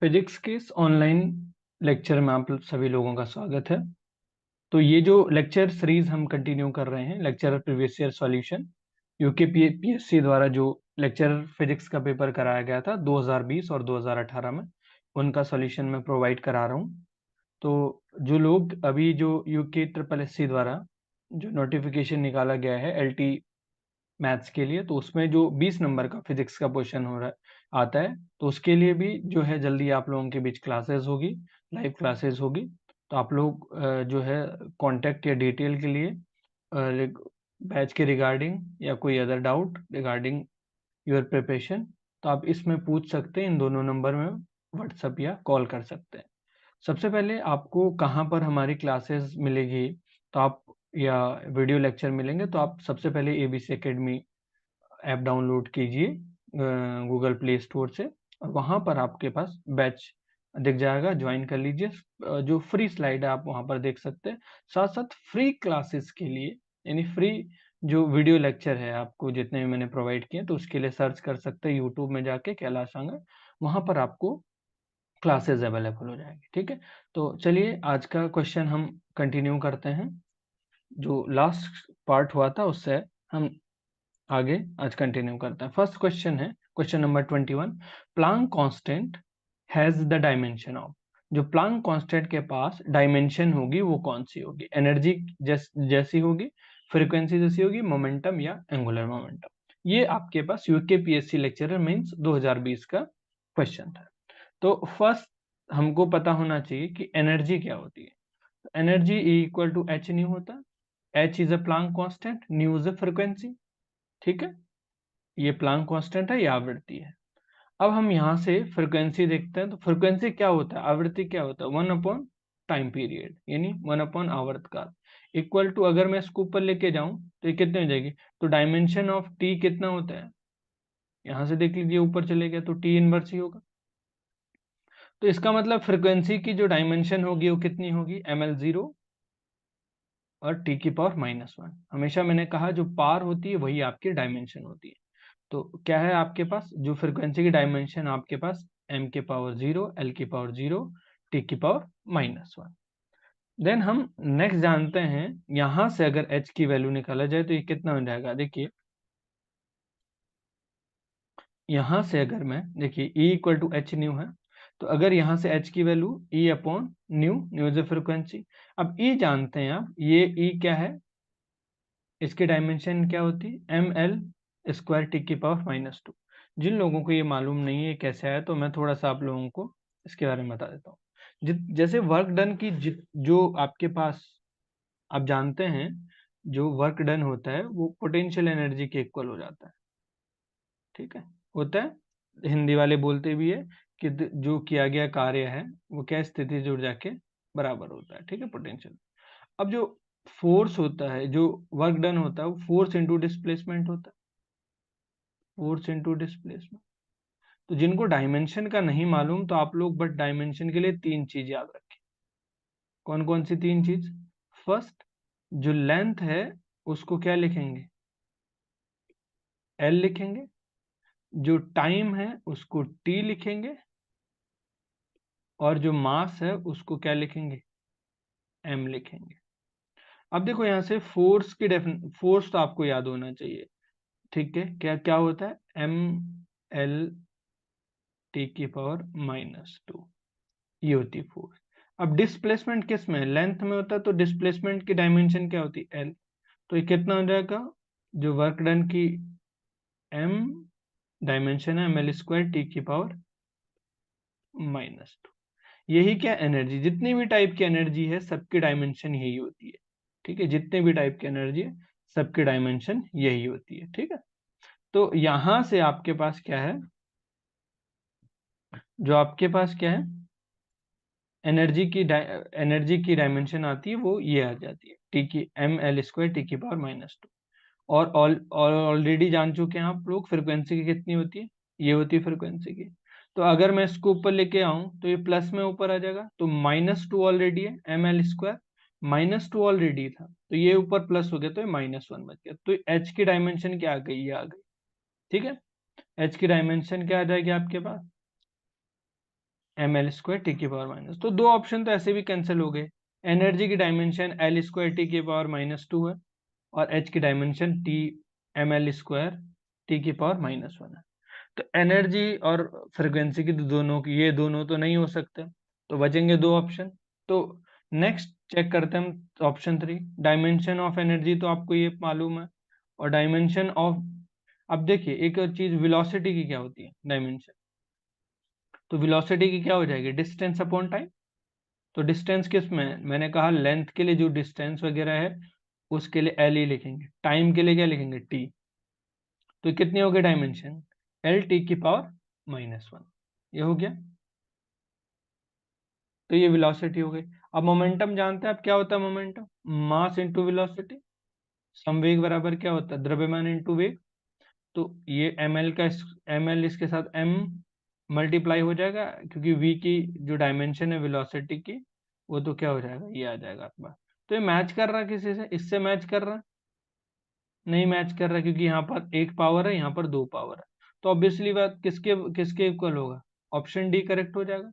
Physics के इस online lecture में आप सभी लोगों का स्वागत है। तो ये जो लेक्चर सीरीज हम कंटिन्यू कर रहे हैं, lecture previous year solution, UK PSC द्वारा जो लेक्चर फिजिक्स का पेपर कराया गया था 2020 और 2018 में, उनका सॉल्यूशन मैं प्रोवाइड करा रहा हूँ। तो जो लोग अभी जो यूके ट्रिपल एससी द्वारा जो नोटिफिकेशन निकाला गया है एलटी मैथ्स के लिए, तो उसमें जो 20 नंबर का फिजिक्स का क्वेश्चन हो रहा आता है, तो उसके लिए भी जो है जल्दी आप लोगों के बीच क्लासेस होगी, लाइव क्लासेस होगी। तो आप लोग जो है कांटेक्ट या डिटेल के लिए बैच के रिगार्डिंग या कोई other doubt regarding your preparation, तो आप इसमें पूछ सकते हैं। इन दोनों नंबर में व्हाट्सएप या कॉल कर सकते हैं। सबसे पहले आपको कहाँ पर हमारी क्लासेस मिलेगी, तो आप या वीडियो लेक्चर मिलेंगे, तो आप सबसे पहले एबीसी एकेडमी ऐप डाउनलोड कीजिए गूगल प्ले स्टोर से, और वहाँ पर आपके पास बैच दिख जाएगा, ज्वाइन कर लीजिए। जो फ्री स्लाइड है आप वहाँ पर देख सकते हैं। साथ साथ फ्री क्लासेस के लिए, यानी फ्री जो वीडियो लेक्चर है आपको जितने भी मैंने प्रोवाइड किए, तो उसके लिए सर्च कर सकते हैं यूट्यूब में जाके कैलाश आंगर, वहाँ पर आपको क्लासेस अवेलेबल हो जाएंगे। ठीक है, तो चलिए आज का क्वेश्चन हम कंटिन्यू करते हैं। जो लास्ट पार्ट हुआ था उससे हम आगे आज कंटिन्यू करते हैं। फर्स्ट क्वेश्चन है question number 21। Planck constant has the dimension of. जो प्लांक कांस्टेंट के पास डायमेंशन होगी वो कौन सी होगी? एनर्जी जैसी होगी, फ्रीक्वेंसी जैसी होगी, मोमेंटम या एंगुलर मोमेंटम। ये आपके पास यूकेपीएससी लेक्चरर मींस 2020 का क्वेश्चन था। तो फर्स्ट हमको पता होना चाहिए कि एनर्जी क्या होती है। Energy equal to H nu होता है। H is a Planck constant, nu is a frequency. ठीक है, ये प्लांक कांस्टेंट है, ये आवृत्ति है। अब हम यहाँ से फ्रीक्वेंसी देखते हैं, तो फ्रीक्वेंसी क्या होता है, आवृत्ति क्या होता है, 1 अपॉन टाइम पीरियड, यानी 1 अपॉन आवर्तकाल, इक्वल टू, अगर मैं इसको ऊपर लेके जाऊं तो ये कितने हो जाएगी, तो डायमेंशन ऑफ टी कितना होता है, यहाँ से देख लीजिए ऊपर चले गया तो टी इनवर्स ही होगा। तो इसका मतलब फ्रीक्वेंसी की जो डायमेंशन होगी वो कितनी होगी, ml0 और टी की पावर -1। हमेशा मैंने कहा जो पावर होती है वही आपकी डायमेंशन होती है। तो क्या है आपके पास जो फ्रीक्वेंसी की डायमेंशन, आपके पास m की पावर 0, l की पावर 0, t की पावर -1। देन हम नेक्स्ट जानते हैं, यहां से अगर h की वैल्यू निकाला जाए तो ये कितना हो जाएगा, देखिए यहां से अगर मैं, देखिए E equal to H nu है, तो अगर यहां से h की value E upon nu, nu is frequency. अब E जानते हैं आप, ये E क्या है, इसकी डायमेंशन क्या होती है, ml² टी की पावर -2। जिन लोगों को ये मालूम नहीं है कैसे आया, तो मैं थोड़ा सा आप लोगों को इसके बारे में बता देता हूँ। जैसे वर्क डन की जो आपके पास, आप जानते हैं जो वर्क डन होता है वो पोटेंशियल एनर्जी के इक्वल हो जाता है। ठीक है, होता है, हिंदी वाले बोलते भी है कि जो किया गया कार्य है वो क्या स्थिति जुड़ जाके बराबर होता है। ठीक है, पोटेंशियल। अब जो फोर्स होता है, जो वर्क डन होता है, वो फोर्स इंटू डिस्प्लेसमेंट होता है, फोर्स इंटू डिस्प्लेसमेंट। तो जिनको डायमेंशन का नहीं मालूम, तो आप लोग बट डायमेंशन के लिए 3 चीज याद रखें। कौन कौन सी 3 चीज? फर्स्ट, जो लेंथ है उसको क्या लिखेंगे, एल लिखेंगे। जो टाइम है उसको टी लिखेंगे, और जो मास है उसको क्या लिखेंगे, एम लिखेंगे। अब देखो यहाँ से फोर्स की फोर्स तो आपको याद होना चाहिए। ठीक है, क्या क्या होता है, ml टी की पावर -2, ये होती है फोर्स। अब डिस्प्लेसमेंट किस में है, लेंथ में होता है, तो डिस्प्लेसमेंट की डायमेंशन क्या होती है, एल। तो ये कितना हो जाएगा, जो वर्क डन की एम डायमेंशन है ml² टी की पावर -2। यही क्या, एनर्जी, जितनी भी टाइप की एनर्जी है सबकी डायमेंशन यही होती है। ठीक है, जितने भी टाइप की एनर्जी है सबकी डायमेंशन यही होती है। ठीक है, तो यहां से आपके पास क्या है, जो आपके पास क्या है, एनर्जी की डायमेंशन आती है वो ये आ जाती है, टी की ml² टी की पावर -2। और ऑलरेडी जान चुके हैं आप लोग फ्रीक्वेंसी की कितनी होती है, ये होती है फ्रीक्वेंसी की। तो अगर मैं इसको ऊपर लेके आऊं तो ये प्लस में ऊपर आ जाएगा, तो -2 ऑलरेडी है, ml², -2 ऑलरेडी था, तो ये ऊपर प्लस हो गया तो ये -1 बच गया। तो एच की डायमेंशन क्या आ गई, ये आ गई। ठीक है, एच की डायमेंशन क्या आ जाएगी आपके पास, ml² टी की पावर माइनस। तो दो ऑप्शन तो ऐसे भी कैंसिल हो गए। एनर्जी की डायमेंशन L² टी की पावर -2 है और H की डायमेंशन ml² टी की पावर -1 है। तो एनर्जी और फ्रिक्वेंसी की दोनों की, ये दोनों तो नहीं हो सकते, तो बचेंगे दो ऑप्शन। तो नेक्स्ट चेक करते हैं हम ऑप्शन 3, डायमेंशन ऑफ एनर्जी, तो आपको ये मालूम है। और डायमेंशन ऑफ, अब देखिए एक और चीज, वेलोसिटी की क्या होती है डायमेंशन, तो वेलोसिटी की क्या हो जाएगी, डिस्टेंस अपॉन टाइम। तो डिस्टेंस किस में है? मैंने कहा लेंथ के लिए जो डिस्टेंस वगैरह है उसके लिए एल ही लिखेंगे, टाइम के लिए क्या लिखेंगे, टी। तो कितनी हो गई डायमेंशन, एल टी की पावर -1, ये हो गया। तो ये वेलोसिटी हो गई। अब मोमेंटम जानते हैं आप क्या होता है मोमेंटम, मास इंटू वेलोसिटी। संवेग बराबर क्या होता है, द्रव्यमान इंटू वेग। तो ये एम एल इसके साथ एम मल्टीप्लाई हो जाएगा, क्योंकि वी की जो डायमेंशन है वेलोसिटी की, वो तो क्या हो जाएगा, ये आ जाएगा आपके पास। तो ये मैच कर रहा है किसी से, इससे मैच कर रहा है, नहीं मैच कर रहा है, क्योंकि यहाँ पर एक पावर है, यहाँ पर दो पावर है। तो ऑब्वियसली बात किसके किसके इक्वल होगा, ऑप्शन डी करेक्ट हो जाएगा।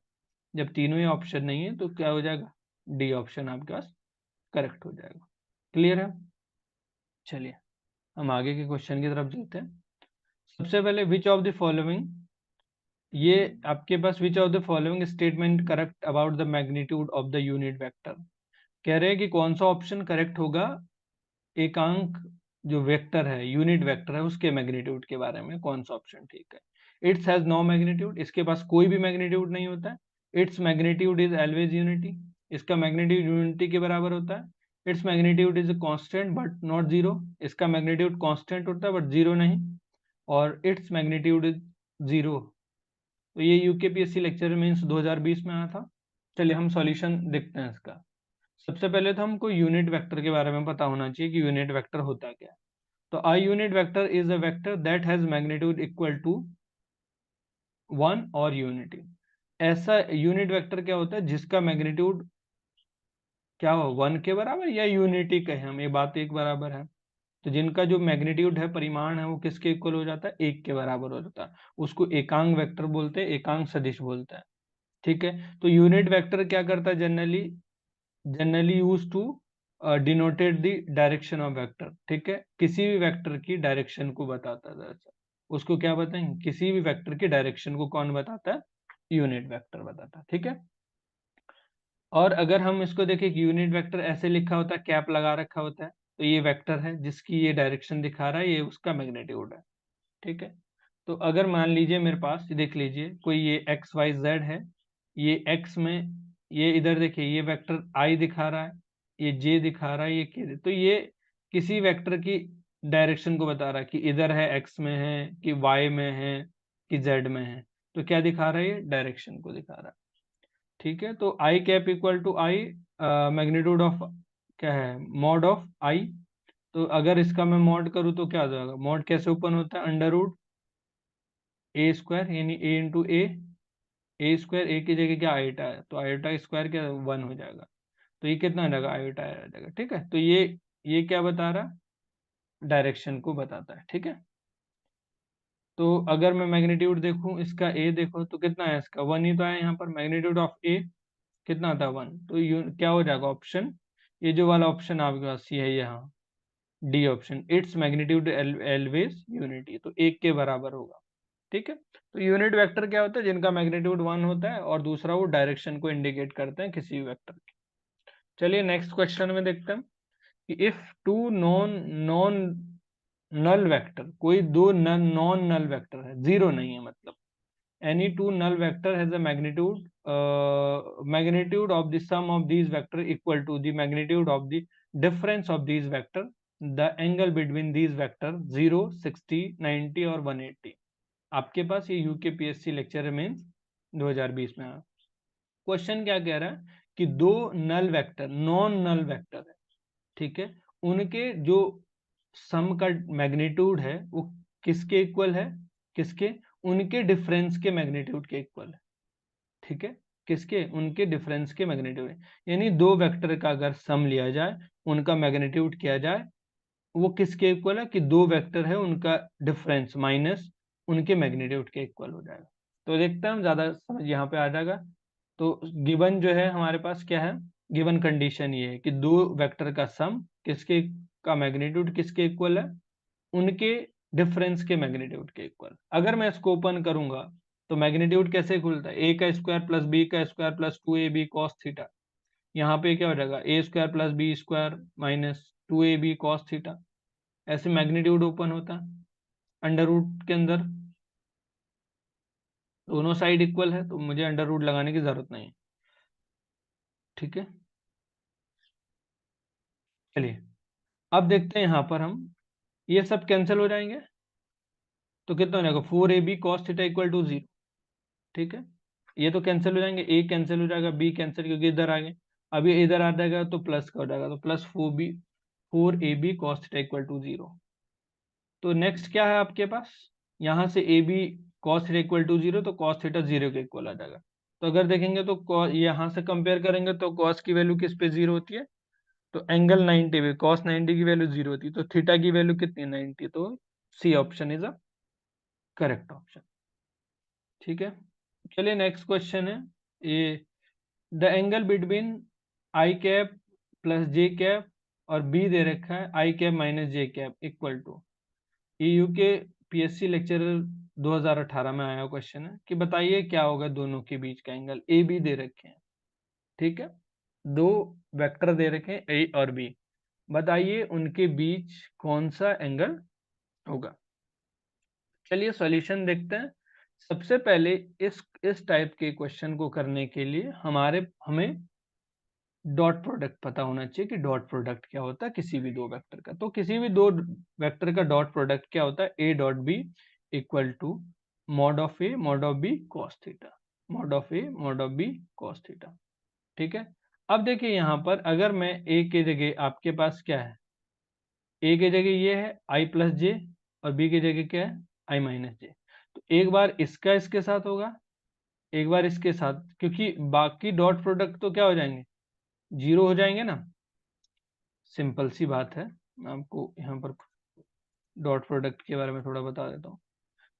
जब तीनों ही ऑप्शन नहीं है तो क्या हो जाएगा, डी ऑप्शन आपके पास करेक्ट हो जाएगा। क्लियर है? चलिए हम आगे के क्वेश्चन की तरफ चलते हैं। सबसे पहले विच ऑफ द फॉलोइंग, ये आपके पास which of the following statement correct about the magnitude of the unit vector. कह रहे हैं कि कौन सा ऑप्शन करेक्ट होगा एकांक जो वेक्टर है, यूनिट वेक्टर है, उसके मैग्नीट्यूड के बारे में कौन सा ऑप्शन ठीक है। इट्स हैज नो मैग्नीट्यूड, इसके पास कोई भी मैग्नीट्यूड नहीं होता है। Its magnitude is always unity, इसका मैग्नीट्यूड यूनिटी के बराबर होता है। Its magnitude is constant but not zero, इसका मैग्नीट्यूड कांस्टेंट होता है बट जीरो नहीं। और इट्स मैग्नीट्यूड इज जीरो। तो ये यूकेपीएससी लेक्चर मीन्स 2020 में आया था। चलिए हम सॉल्यूशन देखते हैं इसका। सबसे पहले तो हमको यूनिट वेक्टर के बारे में पता होना चाहिए कि यूनिट वेक्टर होता क्या है। तो a unit vector is a vector that has magnitude equal to 1 और यूनिटी। ऐसा यूनिट वेक्टर क्या होता है जिसका मैग्नीट्यूड क्या हो, 1 के बराबर या यूनिटी कहे हम, ये बात एक बराबर है। तो जिनका जो मैग्नीट्यूड है, परिमाण है, वो किसके इक्वल हो जाता है, एक के बराबर हो जाता है। उसको एकांक वेक्टर बोलते हैं, एकांक सदिश बोलते हैं। ठीक है, तो यूनिट वेक्टर क्या करता है, generally use to denoted the direction of vector. ठीक है, किसी भी वेक्टर की डायरेक्शन को बताता है दरअसल। उसको क्या बताएंगे, किसी भी वेक्टर की डायरेक्शन को कौन बताता है, यूनिट वेक्टर बताता है। ठीक है, और अगर हम इसको देखें कि यूनिट वेक्टर ऐसे लिखा होता है, कैप लगा रखा होता है, तो ये वेक्टर है जिसकी ये डायरेक्शन दिखा रहा है, ये उसका मैग्नीट्यूड है। ठीक है, तो अगर मान लीजिए मेरे पास, देख लीजिए कोई ये एक्स वाई जेड है, ये एक्स में, ये इधर देखिए ये वेक्टर आई दिखा रहा है, ये जे दिखा रहा है, ये के, तो ये किसी वेक्टर की डायरेक्शन को बता रहा है कि इधर है, एक्स में है कि वाई में है कि जेड में है। तो क्या दिखा रहा है, ये डायरेक्शन को दिखा रहा है। ठीक है, तो I cap equal to I magnitude of, क्या है, मॉड ऑफ आई। तो अगर इसका मैं मॉड करूँ तो क्या हो जाएगा, मॉड कैसे ओपन होता है, अंडर रूट ए स्क्वायर, यानी ए इंटू ए स्क्वायर, ए की जगह क्या आयोटा है, तो आयोटा स्क्वायर क्या 1 हो जाएगा। तो ये कितना आ जाएगा, आयोटा आ जाएगा। ठीक है, तो ये क्या बता रहा है, डायरेक्शन को बताता है। ठीक है, तो अगर मैं मैग्नीट्यूड देखूं इसका, ए देखो तो कितना है, इसका 1 ही तो है, यहाँ पर मैग्नीट्यूड ऑफ ए कितना था, 1। तो क्या हो जाएगा ऑप्शन, ये जो वाला ऑप्शन आपके पास ये है यहाँ, D option, its magnitude always unity, तो एक के बराबर होगा। ठीक है, तो यूनिट वेक्टर क्या होता है, जिनका मैग्नीट्यूड 1 होता है और दूसरा वो डायरेक्शन को इंडिकेट करते हैं किसी भी वेक्टर की। चलिए नेक्स्ट क्वेश्चन में देखते हैं कि if two non non null vector, कोई दो नॉन नल वेक्टर है, जीरो नहीं है मतलब, any two null vector has a magnitude of the sum of these vector equal to the magnitude of the difference of these vector, the angle between these vector 0, 60, 90 और 180। आपके पास ये UKPSC lecture means 2020 में। Question क्या कह रहा है कि दो null vector, non null vector है, ठीक है, उनके जो सम का मैग्नीट्यूड है वो किसके इक्वल है, किसके, उनके डिफरेंस के मैग्नीट्यूड के इक्वल है। ठीक है, किसके, उनके डिफरेंस के मैग्नीट्यूड, यानी दो वेक्टर का अगर सम लिया जाए, उनका मैग्नीट्यूड किया जाए, वो किसके इक्वल है, कि दो वेक्टर है उनका डिफरेंस माइनस उनके मैग्नीट्यूड के इक्वल हो जाएगा। तो देखते हैं हम, ज्यादा समझ यहाँ पे आ जाएगा। तो गिवन जो है हमारे पास क्या है, गिवन कंडीशन ये है कि दो वेक्टर का सम किसके का मैग्नीट्यूड किसके इक्वल है, उनके डिफरेंस के मैग्नीट्यूड के इक्वल। अगर मैं इसको ओपन करूंगा तो मैग्नीट्यूड कैसे खुलता है, ए का स्क्वायर प्लस बी का square plus 2ab cos theta. यहाँ पे क्या हो जाएगा, A square plus B square minus 2ab cos theta. ऐसे मैग्नीट्यूड ओपन होता है अंडर रूट के अंदर, दोनों साइड इक्वल है तो मुझे अंडर रूट लगाने की जरूरत नहीं है। ठीक है, चलिए अब देखते हैं यहाँ पर हम, ये सब कैंसिल हो जाएंगे तो कितना हो जाएगा, 4ab cos theta equal to 0। ठीक है, ये तो कैंसिल हो जाएंगे, ए कैंसिल हो जाएगा, बी कैंसिल क्योंकि इधर आ गए। अब ये इधर आ जाएगा तो प्लस का हो जाएगा, तो plus 4ab cos theta equal to 0। तो नेक्स्ट क्या है आपके पास, यहाँ से A B cos theta equal to 0, तो कॉस थीटा 0 के इक्वल आ जाएगा। तो अगर देखेंगे तो यहाँ से कंपेयर करेंगे तो कॉस की वैल्यू किस पे 0 होती है, तो एंगल 90 पे कॉस 90 की वैल्यू 0 होती है, तो थीटा की वैल्यू कितनी 90, तो C option is a correct option. ठीक है, चलिए नेक्स्ट क्वेश्चन है ये, the angle between I cap plus J cap और बी दे रखा है I cap minus J cap equal to, ये यूके पीएससी लेक्चरर 2018 में आया क्वेश्चन है कि बताइए क्या होगा दोनों के बीच का एंगल, ए बी दे रखे हैं। ठीक है, दो वेक्टर दे रखे हैं ए और बी, बताइए उनके बीच कौन सा एंगल होगा। चलिए सॉल्यूशन देखते हैं। सबसे पहले इस टाइप के क्वेश्चन को करने के लिए हमें डॉट प्रोडक्ट पता होना चाहिए कि डॉट प्रोडक्ट क्या होता है किसी भी दो वेक्टर का। तो किसी भी दो वेक्टर का डॉट प्रोडक्ट क्या होता है, A dot B equal to mod of A mod of B cos theta, mod of A mod of B cos theta. ठीक है, अब देखिए यहाँ पर अगर मैं ए के जगह, आपके पास क्या है, ए के जगह ये है आई प्लस जे और बी की जगह क्या है आई माइनस जे, तो एक बार इसका इसके साथ होगा, एक बार इसके साथ, क्योंकि बाकी डॉट प्रोडक्ट तो क्या हो जाएंगे, जीरो हो जाएंगे ना। सिंपल सी बात है, मैं आपको यहाँ पर डॉट प्रोडक्ट के बारे में थोड़ा बता देता हूँ।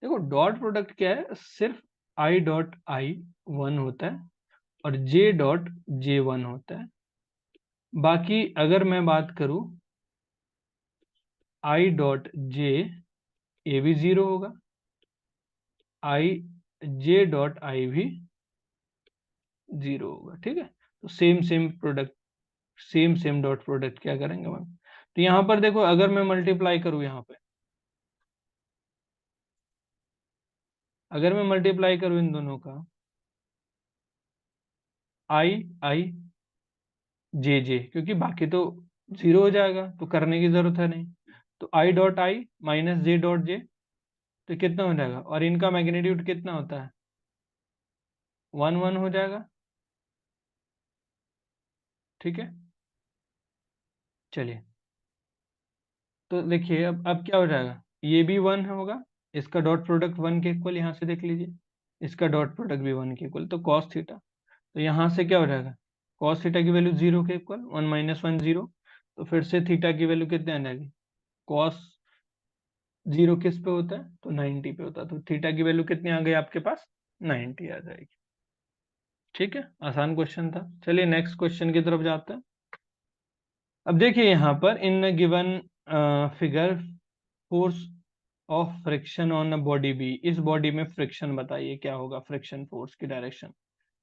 देखो डॉट प्रोडक्ट क्या है, सिर्फ आई डॉट आई वन होता है और जे डॉट जे वन होता है। बाकी अगर मैं बात करूं आई डॉट जे, ए भी जीरो होगा, आई जे डॉट आई भी जीरो होगा। ठीक है, तो same same product, same same dot product क्या करेंगे हम, तो यहाँ पर देखो अगर मैं मल्टीप्लाई करूँ, यहाँ पे अगर मैं मल्टीप्लाई करूँ इन दोनों का, आई आई जे जे, क्योंकि बाकी तो जीरो हो जाएगा तो करने की जरूरत है नहीं, तो I dot I minus J dot J, तो कितना हो जाएगा, और इनका मैग्नीट्यूड कितना होता है, 1 1 हो जाएगा। ठीक है, चलिए तो देखिए अब क्या हो जाएगा, ये भी 1 होगा, इसका डॉट प्रोडक्ट 1 के इक्वल, यहाँ से देख लीजिए इसका डॉट प्रोडक्ट भी 1 के इक्वल, तो कॉस थीटा, तो यहाँ से क्या हो जाएगा, कॉस थीटा की वैल्यू 0 के इक्वल, 1 माइनस 1 0, तो फिर से थीटा की वैल्यू कितने आ जाएगी, कॉस 0 किस पे होता है, तो 90 पे होता है, तो थीटा की वैल्यू कितनी आ गई आपके पास, 90 आ जाएगी। ठीक है, आसान क्वेश्चन था। चलिए नेक्स्ट क्वेश्चन की तरफ जाते हैं। अब देखिए यहाँ पर in given figure force of friction on a body B, इस बॉडी में फ्रिक्शन बताइए क्या होगा, फ्रिक्शन फोर्स की डायरेक्शन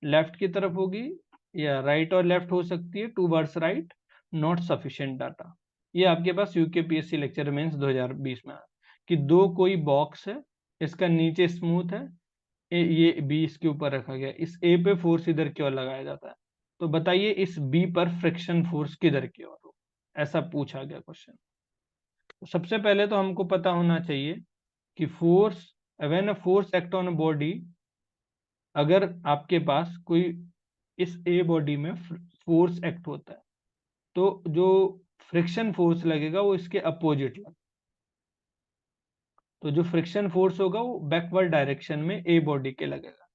लेफ्ट की तरफ होगी या राइट और लेफ्ट हो सकती है, towards right, not sufficient data. ये आपके पास यूकेपीएससी लेक्चर मेंस 2020 में आया कि दो कोई बॉक्स है, इसका नीचे स्मूथ है, ये बी इसके ऊपर रखा गया, इस ए पे फोर्स इधर की ओर लगाया जाता है, तो बताइए इस बी पर फ्रिक्शन फोर्स किधर की ओर हो, ऐसा पूछा गया क्वेश्चन। तो सबसे पहले तो हमको पता होना चाहिए कि force, when a force act on a body, अगर आपके पास कोई इस ए बॉडी में फोर्स एक्ट होता है तो जो फ्रिक्शन फोर्स लगेगा वो इसके अपोजिट लगेगा, तो जो फ्रिक्शन फोर्स होगा वो बैकवर्ड डायरेक्शन में ए बॉडी के लगेगा।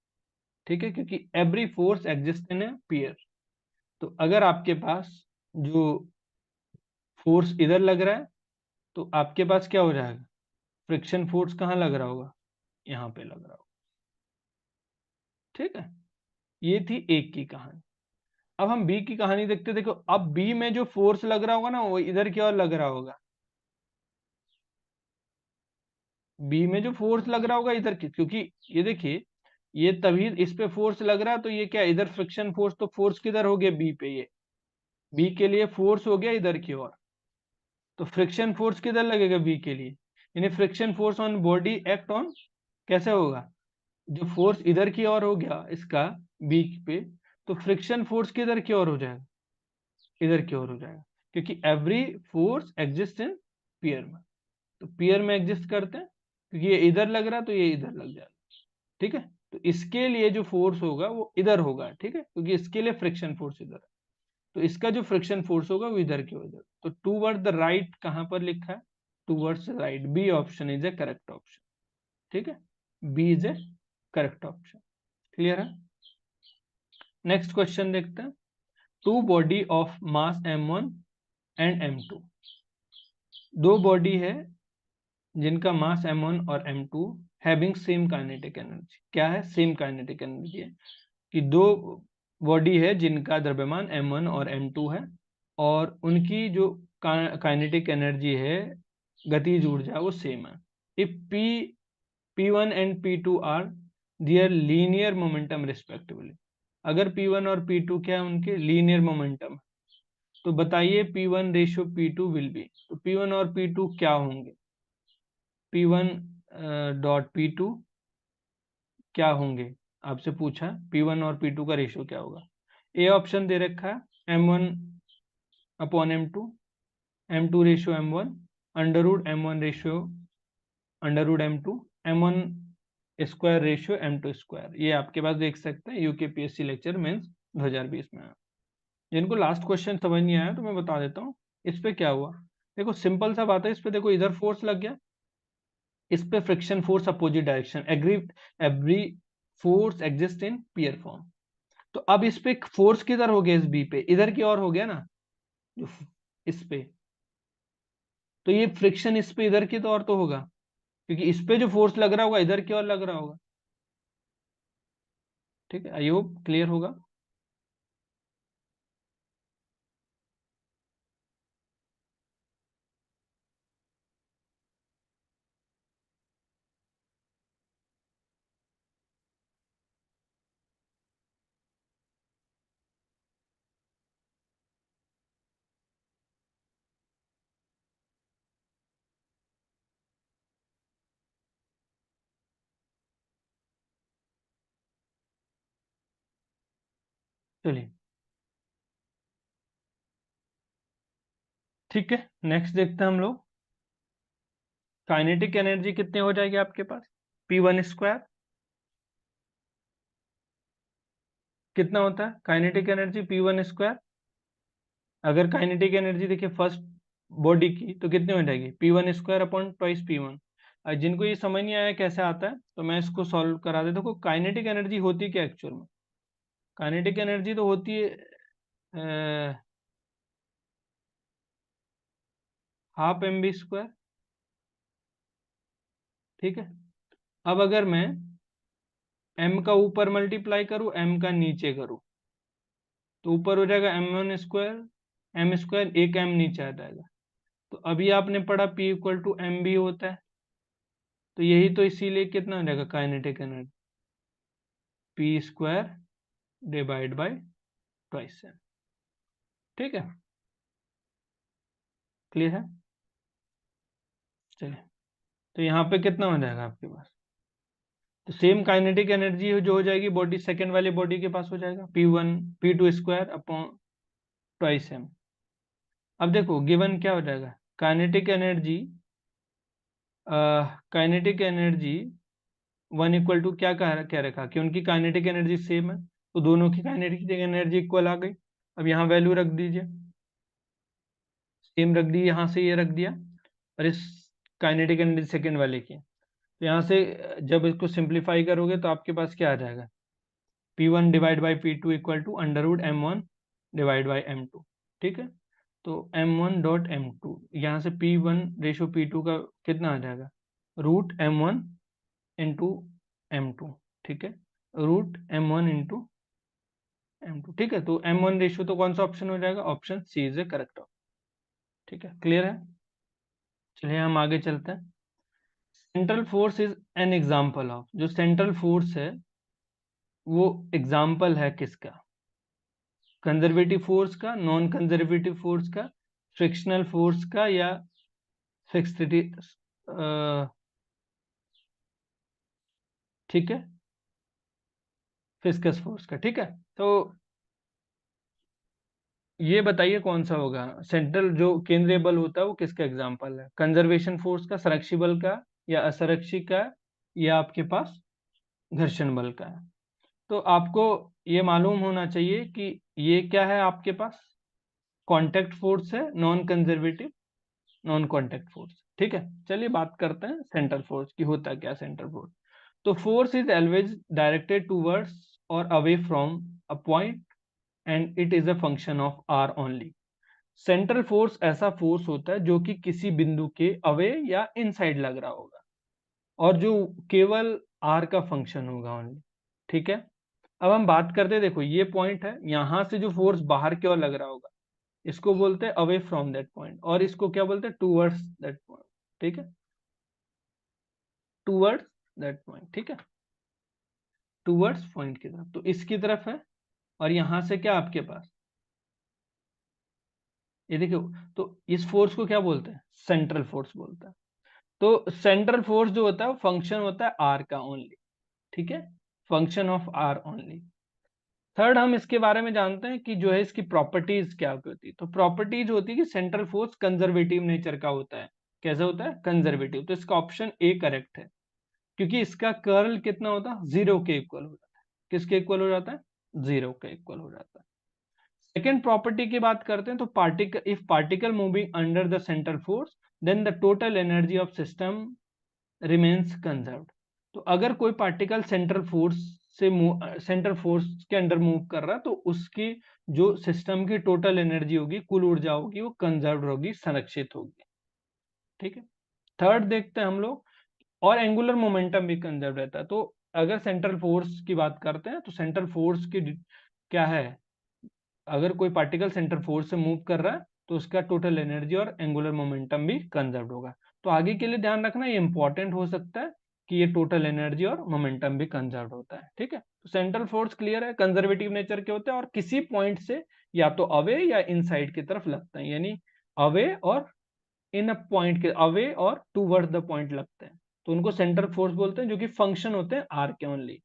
ठीक है, क्योंकि every force exist in a pair, तो अगर आपके पास जो फोर्स इधर लग रहा है तो आपके पास क्या हो जाएगा, फ्रिक्शन फोर्स कहाँ लग रहा होगा, यहाँ पे लग रहा होगा। ठीक है, ये थी एक की कहानी। अब हम बी की कहानी देखते। देखो अब बी में जो फोर्स लग रहा होगा ना वो इधर की ओर लग रहा होगा। बी में जो फोर्स लग रहा होगा इधर की, क्योंकि ये देखिए ये तभी इस पे फोर्स लग रहा है, तो ये क्या इधर फ्रिक्शन फोर्स, तो फोर्स किधर हो गया बी पे, ये बी के लिए फोर्स हो गया इधर की ओर, तो फ्रिक्शन फोर्स किधर लगेगा बी के लिए, यानी friction force on body act on, कैसे होगा, जो फोर्स इधर की ओर हो गया इसका बी पे, तो फ्रिक्शन फोर्स किधर की ओर हो जाएगा, इधर की ओर हो जाएगा, क्योंकि एवरी फोर्स एग्जिस्ट इन पियर में, तो पियर में एग्जिस्ट करते हैं, क्योंकि ये इधर लग रहा है तो ये इधर लग जाएगा। ठीक है, तो इसके लिए जो फोर्स होगा वो इधर होगा, ठीक है, क्योंकि इसके लिए फ्रिक्शन फोर्स इधर है, तो इसका जो फ्रिक्शन फोर्स होगा वो इधर की उधर, तो टूवर्ड द राइट कहां पर लिखा है, towards right, B option is a correct option. ठीक है, B is a correct option. Clear है? नेक्स्ट क्वेश्चन देखते हैं। Two body of mass m1 and m2, दो बॉडी है जिनका मास m1 और m2 having same kinetic energy. क्या है? सेम काइनेटिक एनर्जी है, कि दो बॉडी है जिनका द्रव्यमान m1 और m2 है, और उनकी जो काइनेटिक एनर्जी है, गतिज ऊर्जा, वो सेम है। If p1 and p2 are their linear momentum respectively, अगर p1 और p2 क्या है, उनके लीनियर मोमेंटम, तो बताइए p1 ratio p2 will be, तो p1 और p2 क्या होंगे, p1 डॉट p2 क्या होंगे, आपसे पूछा p1 और p2 का रेशियो क्या होगा। ए ऑप्शन दे रखा है m1 upon m2, m2 ratio m1, under root m1 ratio under root m2, m1 square ratio m2 square. ये आपके पास देख सकते हैं यूकेपीएससी लेक्चर मेंस 2020 में। जिनको लास्ट क्वेश्चन समझ नहीं आया तो मैं बता देता हूँ इस पे क्या हुआ। देखो सिंपल सा बात है, इस पे देखो इधर फोर्स लग गया, इस पे friction force opposite direction, agree every force exist in pair form, तो अब इस पे फोर्स किधर हो गया, इस बी पे इधर की ओर हो गया ना, जो इस पे, तो ये फ्रिक्शन इस पे इधर की तो और तो होगा, क्योंकि इस पे जो फोर्स लग रहा होगा इधर की ओर लग रहा होगा। ठीक है, आई होप क्लियर होगा। चलिए ठीक है, नेक्स्ट देखते हैं हम लोग। काइनेटिक एनर्जी कितनी हो जाएगी आपके पास, p1 स्क्वायर, कितना होता है काइनेटिक एनर्जी p1 स्क्वायर, अगर काइनेटिक एनर्जी देखिए फर्स्ट बॉडी की तो कितनी हो जाएगी p1 square upon twice p1। जिनको ये समझ नहीं आया कैसे आता है तो मैं इसको सॉल्व करा देता हूँ। काइनेटिक एनर्जी होती क्या एक्चुअल में, काइनेटिक एनर्जी तो होती है हाफ एम बी स्क्वायर। ठीक है, अब अगर मैं m का ऊपर मल्टीप्लाई करूं m का नीचे करूं, तो ऊपर हो जाएगा m1 स्क्वायर, m स्क्वायर, एक m नीचे आ जाएगा। तो अभी आपने पढ़ा p equal to M B होता है, तो यही तो इसीलिए कितना हो जाएगा kinetic energy, P square divide by twice M. ठीक है, क्लियर है? चलिए, तो यहाँ पे कितना हो जाएगा आपके पास, तो सेम काइनेटिक एनर्जी जो हो जाएगी बॉडी सेकंड वाले बॉडी के पास हो जाएगा p1 p2 square upon twice M. अब देखो गिवन क्या हो जाएगा, kinetic energy, kinetic energy one equal to क्या रखा कि उनकी काइनेटिक एनर्जी सेम है, तो दोनों की काइनेटिक एनर्जी इक्वल आ गई। अब यहाँ वैल्यू रख दीजिए, सेम रख दी, यहाँ से ये रख दिया, और इस काइनेटिक एनर्जी सेकंड वाले की, तो यहाँ से जब इसको सिंप्लीफाई करोगे तो आपके पास क्या आ जाएगा, p1 divide by p2 equal to under root m1 divide by m2। ठीक है, तो m1 डॉट m2, यहाँ से p1 रेशो p2 का कितना आ जाएगा, रूट m1 इंटू m2। ठीक है, रूट m1 इंटू m2। ठीक है, तो m1 रेशियो तो कौन सा ऑप्शन हो जाएगा? Option C is a correct. ठीक है, क्लियर है? चलिए हम आगे चलते हैं। Central force is an example of, जो सेंट्रल फोर्स है वो एग्जाम्पल है किसका? कंजर्वेटिव फोर्स का, नॉन कंजर्वेटिव फोर्स का, फ्रिक्शनल फोर्स का, या फिक्स्ड? ठीक है, फिस्कस फोर्स का। ठीक है, तो ये बताइए कौन सा होगा? सेंट्रल जो केंद्रीय बल होता है वो किसका एग्जाम्पल है? कंजर्वेशन फोर्स का, संरक्षी बल का, या असंरक्षी का, या आपके पास घर्षण बल का है? तो आपको ये मालूम होना चाहिए कि ये क्या है आपके पास? कांटेक्ट फोर्स है, non conservative non contact force. ठीक है, चलिए बात करते हैं सेंट्रल फोर्स की। होता क्या सेंट्रल फोर्स? तो force is always directed towards और away from a point and it is a function of R only. Central force ऐसा फोर्स होता है जो कि किसी बिंदु के अवे या इनसाइड लग रहा होगा और जो केवल आर का फंक्शन होगा ओनली। ठीक है, अब हम बात करते हैं, देखो ये पॉइंट है, यहां से जो फोर्स बाहर की ओर लग रहा होगा इसको बोलते हैं अवे फ्रॉम दैट पॉइंट, और इसको क्या बोलते हैं? Towards that point. ठीक है, टूवर्ड्स दैट पॉइंट। ठीक है, टूवर्ड्स पॉइंट की तरफ, तो इसकी तरफ है, और यहां से क्या आपके पास ये देखो, तो इस फोर्स को क्या बोलते हैं? सेंट्रल फोर्स बोलते हैं। तो सेंट्रल फोर्स जो होता है वो फंक्शन होता है आर का ओनली। ठीक है, function of R only. Third, हम इसके बारे में जानते हैं कि जो है इसकी प्रॉपर्टीज क्या होती है। तो प्रॉपर्टीज होती है कि सेंट्रल फोर्स कंजर्वेटिव नेचर का होता है। कैसा होता है? कंजर्वेटिव। तो इसका ऑप्शन ए करेक्ट है, क्योंकि इसका कर्ल कितना होता है? 0 के इक्वल हो जाता है। किसके इक्वल हो जाता है? 0 के इक्वल हो जाता है। सेकेंड प्रॉपर्टी की बात करते हैं, तो particle, if particle moving under the central force then the total energy of system remains conserved. तो अगर कोई पार्टिकल सेंट्रल फोर्स के अंडर मूव कर रहा है तो उसकी जो सिस्टम की टोटल एनर्जी होगी, कुल ऊर्जा होगी, वो कंजर्व्ड होगी, संरक्षित होगी। ठीक है, थर्ड देखते हैं हम लोग, और एंगुलर मोमेंटम भी कंजर्व रहता है। तो अगर सेंट्रल फोर्स की बात करते हैं तो सेंट्रल फोर्स की क्या है? अगर कोई पार्टिकल सेंट्रल फोर्स से मूव कर रहा है तो उसका टोटल एनर्जी और एंगुलर मोमेंटम भी कंजर्व होगा। तो आगे के लिए ध्यान रखना, ये इंपॉर्टेंट हो सकता है कि ये टोटल एनर्जी और मोमेंटम भी कंजर्व होता है। ठीक है, तो सेंट्रल फोर्स क्लियर है, कंजर्वेटिव नेचर के होते हैं और किसी पॉइंट से या तो अवे या इनसाइड की तरफ लगते हैं, यानी अवे और इन अ पॉइंट के अवे और टूवर्ड्स द पॉइंट लगते हैं, तो उनको सेंट्रल फोर्स बोलते हैं, जो कि फंक्शन होते हैं आर के ओनली।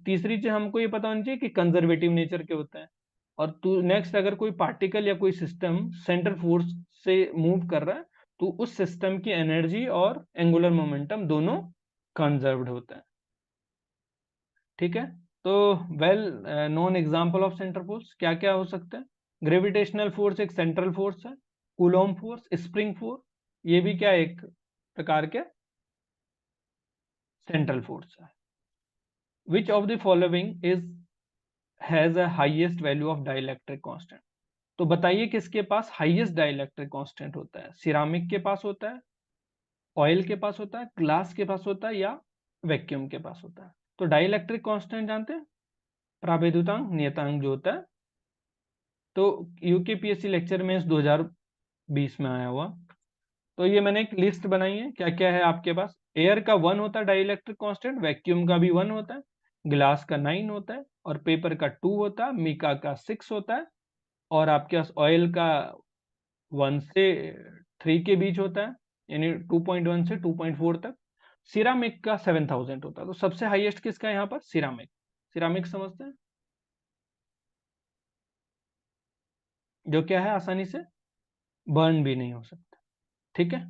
तीसरी चीज हमको ये पता होनी चाहिए कि कंजर्वेटिव नेचर के होते हैं। और टू नेक्स्ट, अगर कोई पार्टिकल या कोई सिस्टम सेंट्रल फोर्स से मूव कर रहा है तो उस सिस्टम की एनर्जी और एंगुलर मोमेंटम दोनों कंजर्व्ड होते हैं। ठीक है, तो well non example of central force क्या क्या हो सकते हैं? ग्रेविटेशनल फोर्स एक सेंट्रल फोर्स है, कूलॉम फोर्स, स्प्रिंग फोर्स, ये भी क्या एक प्रकार के सेंट्रल फोर्स है। विच of the following is has a highest value of dielectric constant? तो बताइए किसके पास हाईएस्ट डाइलेक्ट्रिक कांस्टेंट होता है? सिरामिक के पास होता है, ऑयल के पास होता है, ग्लास के पास होता है, या वैक्यूम के पास होता है? तो डाइलेक्ट्रिक कांस्टेंट जानते हैं, प्रावैधुतांक नियतांक जो होता है। तो यूकेपीएससी लेक्चर में 2020 में आया हुआ। तो ये मैंने एक लिस्ट बनाई है, क्या क्या है आपके पास। एयर का 1 होता है डाइलेक्ट्रिक कांस्टेंट, वैक्यूम का भी 1 होता है, ग्लास का 9 होता है, और पेपर का 2 होता है, मिका का 6 होता है, और आपके पास ऑयल का 1 से 3 के बीच होता है, यानी 2.1 से 2.4 तक। सिरामिक का 7000 होता है। तो सबसे हाईएस्ट किसका है यहाँ पर? सिरामिक। सिरामिक समझते हैं, जो क्या है, आसानी से बर्न भी नहीं हो सकता। ठीक है,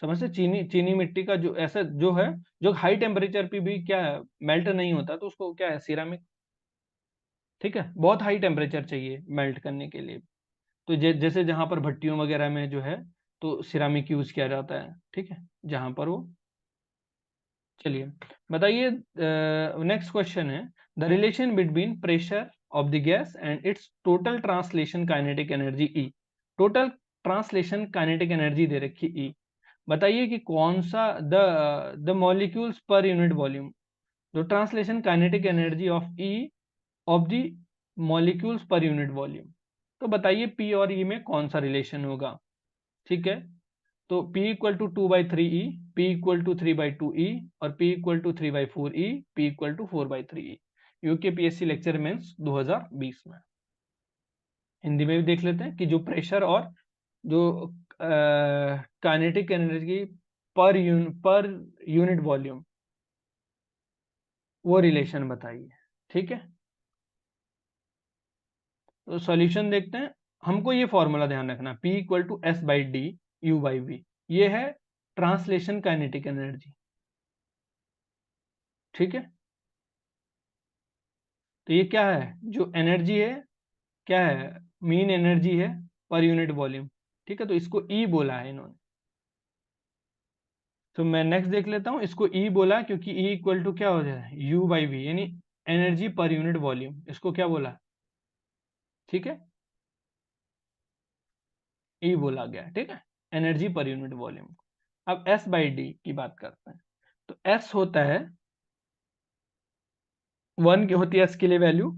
समझते? चीनी चीनी मिट्टी का जो ऐसा जो है, जो हाई टेम्परेचर पे भी क्या है, मेल्ट नहीं होता, तो उसको क्या है? सिरामिक। ठीक है, बहुत हाई टेम्परेचर चाहिए मेल्ट करने के लिए। तो जैसे जहां पर भट्टियों वगैरह में जो है, तो सिरामिक यूज किया जाता है। ठीक है, जहां पर वो। चलिए बताइए, नेक्स्ट क्वेश्चन है, the relation between pressure of the gas and its total translation kinetic energy E. Total translation kinetic energy दे रखी ई। बताइए कि कौन सा the molecules per unit volume, जो translation kinetic energy of E of the molecules per unit volume. तो बताइए P और ई में कौन सा रिलेशन होगा। ठीक है, तो P equal to 2/3 E, P equal to 3/2 E और P equal to 3/4 E, P equal to 4/3E। UKPSC lecture mains 2020 में। हिंदी में भी देख लेते हैं कि जो प्रेशर और जो काइनेटिक एनर्जी पर यूनिट वॉल्यूम, वो रिलेशन बताइए। ठीक है, तो सॉल्यूशन देखते हैं। हमको ये फॉर्मूला ध्यान रखना, P equal to S/D U/V, ये है ट्रांसलेशन काइनेटिक एनर्जी। ठीक है, तो ये क्या है, जो एनर्जी है, क्या है, मीन एनर्जी है पर यूनिट वॉल्यूम। ठीक है, तो इसको ई बोला है इन्होंने। तो मैं नेक्स्ट देख लेता हूँ, इसको ई बोला क्योंकि ई इक्वल टू क्या हो जाए, U/V, यानी एनर्जी पर यूनिट वॉल्यूम, इसको क्या बोला। ठीक है, ई बोला गया। ठीक है, एनर्जी पर यूनिट वॉल्यूम। अब S/D की बात करते हैं। तो S होता है 1 की होती है S के लिए वैल्यू,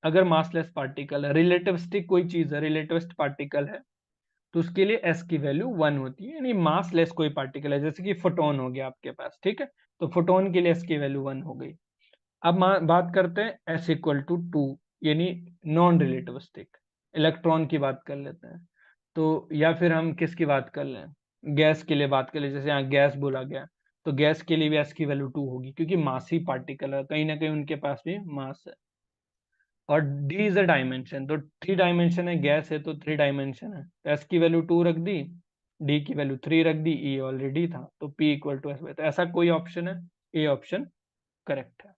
अगर मासलेस पार्टिकल है, रिलेटिविस्टिक कोई चीज है, रिलेटिविस्ट पार्टिकल है, तो उसके लिए S की वैल्यू 1 होती है, यानी मास लेस कोई पार्टिकल है, जैसे कि फोटोन हो गया आपके पास। ठीक है, तो फोटोन के लिए S की वैल्यू 1 हो गई। अब बात करते हैं S इक्वल टू 2, यानी नॉन रिलेटिविस्टिक, इलेक्ट्रॉन की बात कर लेते हैं। तो या फिर हम किसकी बात कर लें, गैस के लिए बात कर ले, जैसे यहाँ गैस बोला गया, तो गैस के लिए भी S की वैल्यू 2 होगी, क्योंकि मास ही पार्टिकल है, कहीं ना कहीं उनके पास भी मास है। और डी इज अ डायमेंशन, तो 3 डायमेंशन है, गैस है तो 3 डायमेंशन है, तो एस की वैल्यू 2 रख दी, डी की वैल्यू 3 रख दी, ई ऑलरेडी था, तो पी इक्वल टू एस। तो ऐसा कोई ऑप्शन है, ए ऑप्शन करेक्ट है।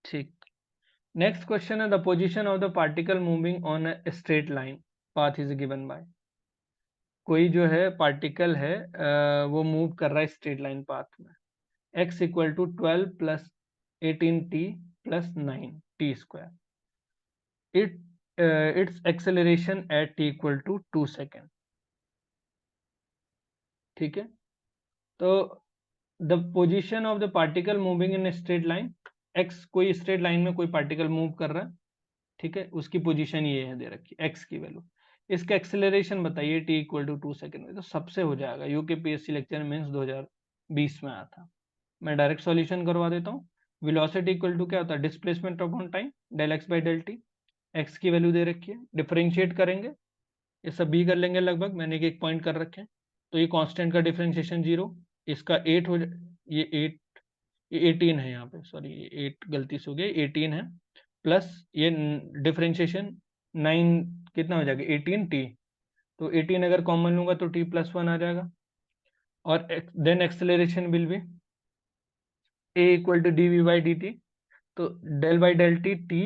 ठीक, नेक्स्ट क्वेश्चन है, the position of the particle moving on a straight line path is given by. कोई जो है पार्टिकल है, वो मूव कर रहा है स्ट्रेट लाइन पाथ में, X equal to 12 plus 18t plus 9t², it its acceleration at t equal to 2 second. ठीक है, तो the position of the particle moving in straight line, X, कोई स्ट्रेट लाइन में कोई पार्टिकल मूव कर रहा है। ठीक है, उसकी पोजीशन ये है, दे रखी एक्स की वैल्यू। इसका एक्सेलरेशन बताइए टी इक्वल टू 2 सेकेंड में, तो सबसे हो जाएगा, यूकेपीएससी लेक्चर मीन्स 2020 में आया था। मैं डायरेक्ट सॉल्यूशन करवा देता हूँ। वेलोसिटी इक्वल टू क्या होता है, displacement upon time, del X by del T. X की वैल्यू दे रखी है, डिफरेंशिएट करेंगे, ये सब भी कर लेंगे लगभग, मैंने एक पॉइंट कर रखे हैं। तो ये कांस्टेंट का डिफरेंशिएशन 0, इसका 8 हो ये 8, ये 18 है यहाँ पे, सॉरी ये 8 गलती से हो गया, 18 है, प्लस ये डिफरेंशिएशन 9, कितना हो जाएगा 18t, तो 18 अगर कॉमन लूंगा तो t प्लस 1 आ जाएगा। और then acceleration will be a equal to D V by D T, तो del by del T, T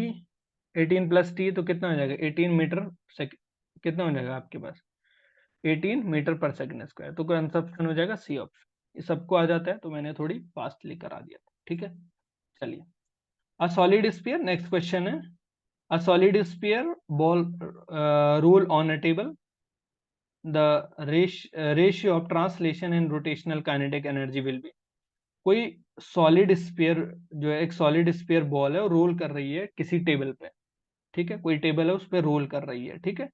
18 plus T, तो कितना हो जाएगा 18 मीटर सेकेंड, कितना हो जाएगा आपके पास 18 मीटर पर सेकंड स्क्वायर, तो कंजप्शन हो जाएगा सी ऑप्शन। ये सबको आ जाता है, तो मैंने थोड़ी फास्टली करा दिया था। ठीक है, चलिए, a solid sphere, next question है, a solid sphere ball roll on a table, the ratio of translation and rotational kinetic energy will be. कोई सॉलिड स्फीयर जो है, एक सॉलिड स्फीयर बॉल है, वो रोल कर रही है किसी टेबल पे। ठीक है, कोई टेबल है उस पर रोल कर रही है। ठीक है,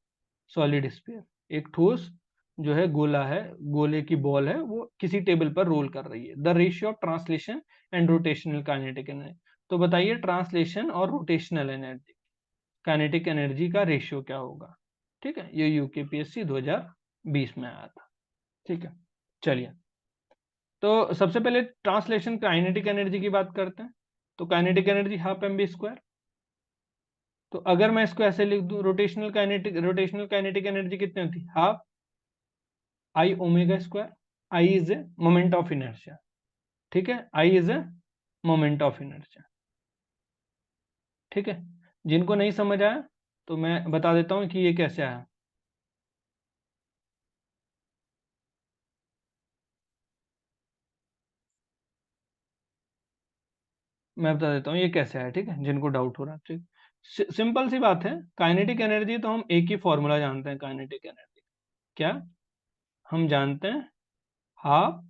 सॉलिड स्फीयर, एक ठोस जो है गोला है, गोले की बॉल है, वो किसी टेबल पर रोल कर रही है। The ratio of translation and rotational kinetic energy, तो बताइए ट्रांसलेशन और रोटेशनल एनर्जी, काइनेटिक एनर्जी का रेशियो क्या होगा। ठीक है, ये यूकेपीएससी 2020 में आया था। ठीक है, चलिए, तो सबसे पहले ट्रांसलेशन काइनेटिक एनर्जी की बात करते हैं। तो kinetic energy half M B square, तो अगर मैं इसको ऐसे लिख दूं, रोटेशनल काइनेटिक एनर्जी कितनी होती है, half I omega square. I is a moment of inertia. ठीक है, I is a moment of inertia. ठीक है, जिनको नहीं समझ आया तो मैं बता देता हूं कि ये कैसे आया। मैं बता देता हूँ ये कैसे आया। ठीक है, जिनको डाउट हो रहा है, ठीक, सिंपल सी बात है, काइनेटिक एनर्जी तो हम एक ही फॉर्मूला जानते हैं काइनेटिक एनर्जी, क्या, हम जानते हैं हाफ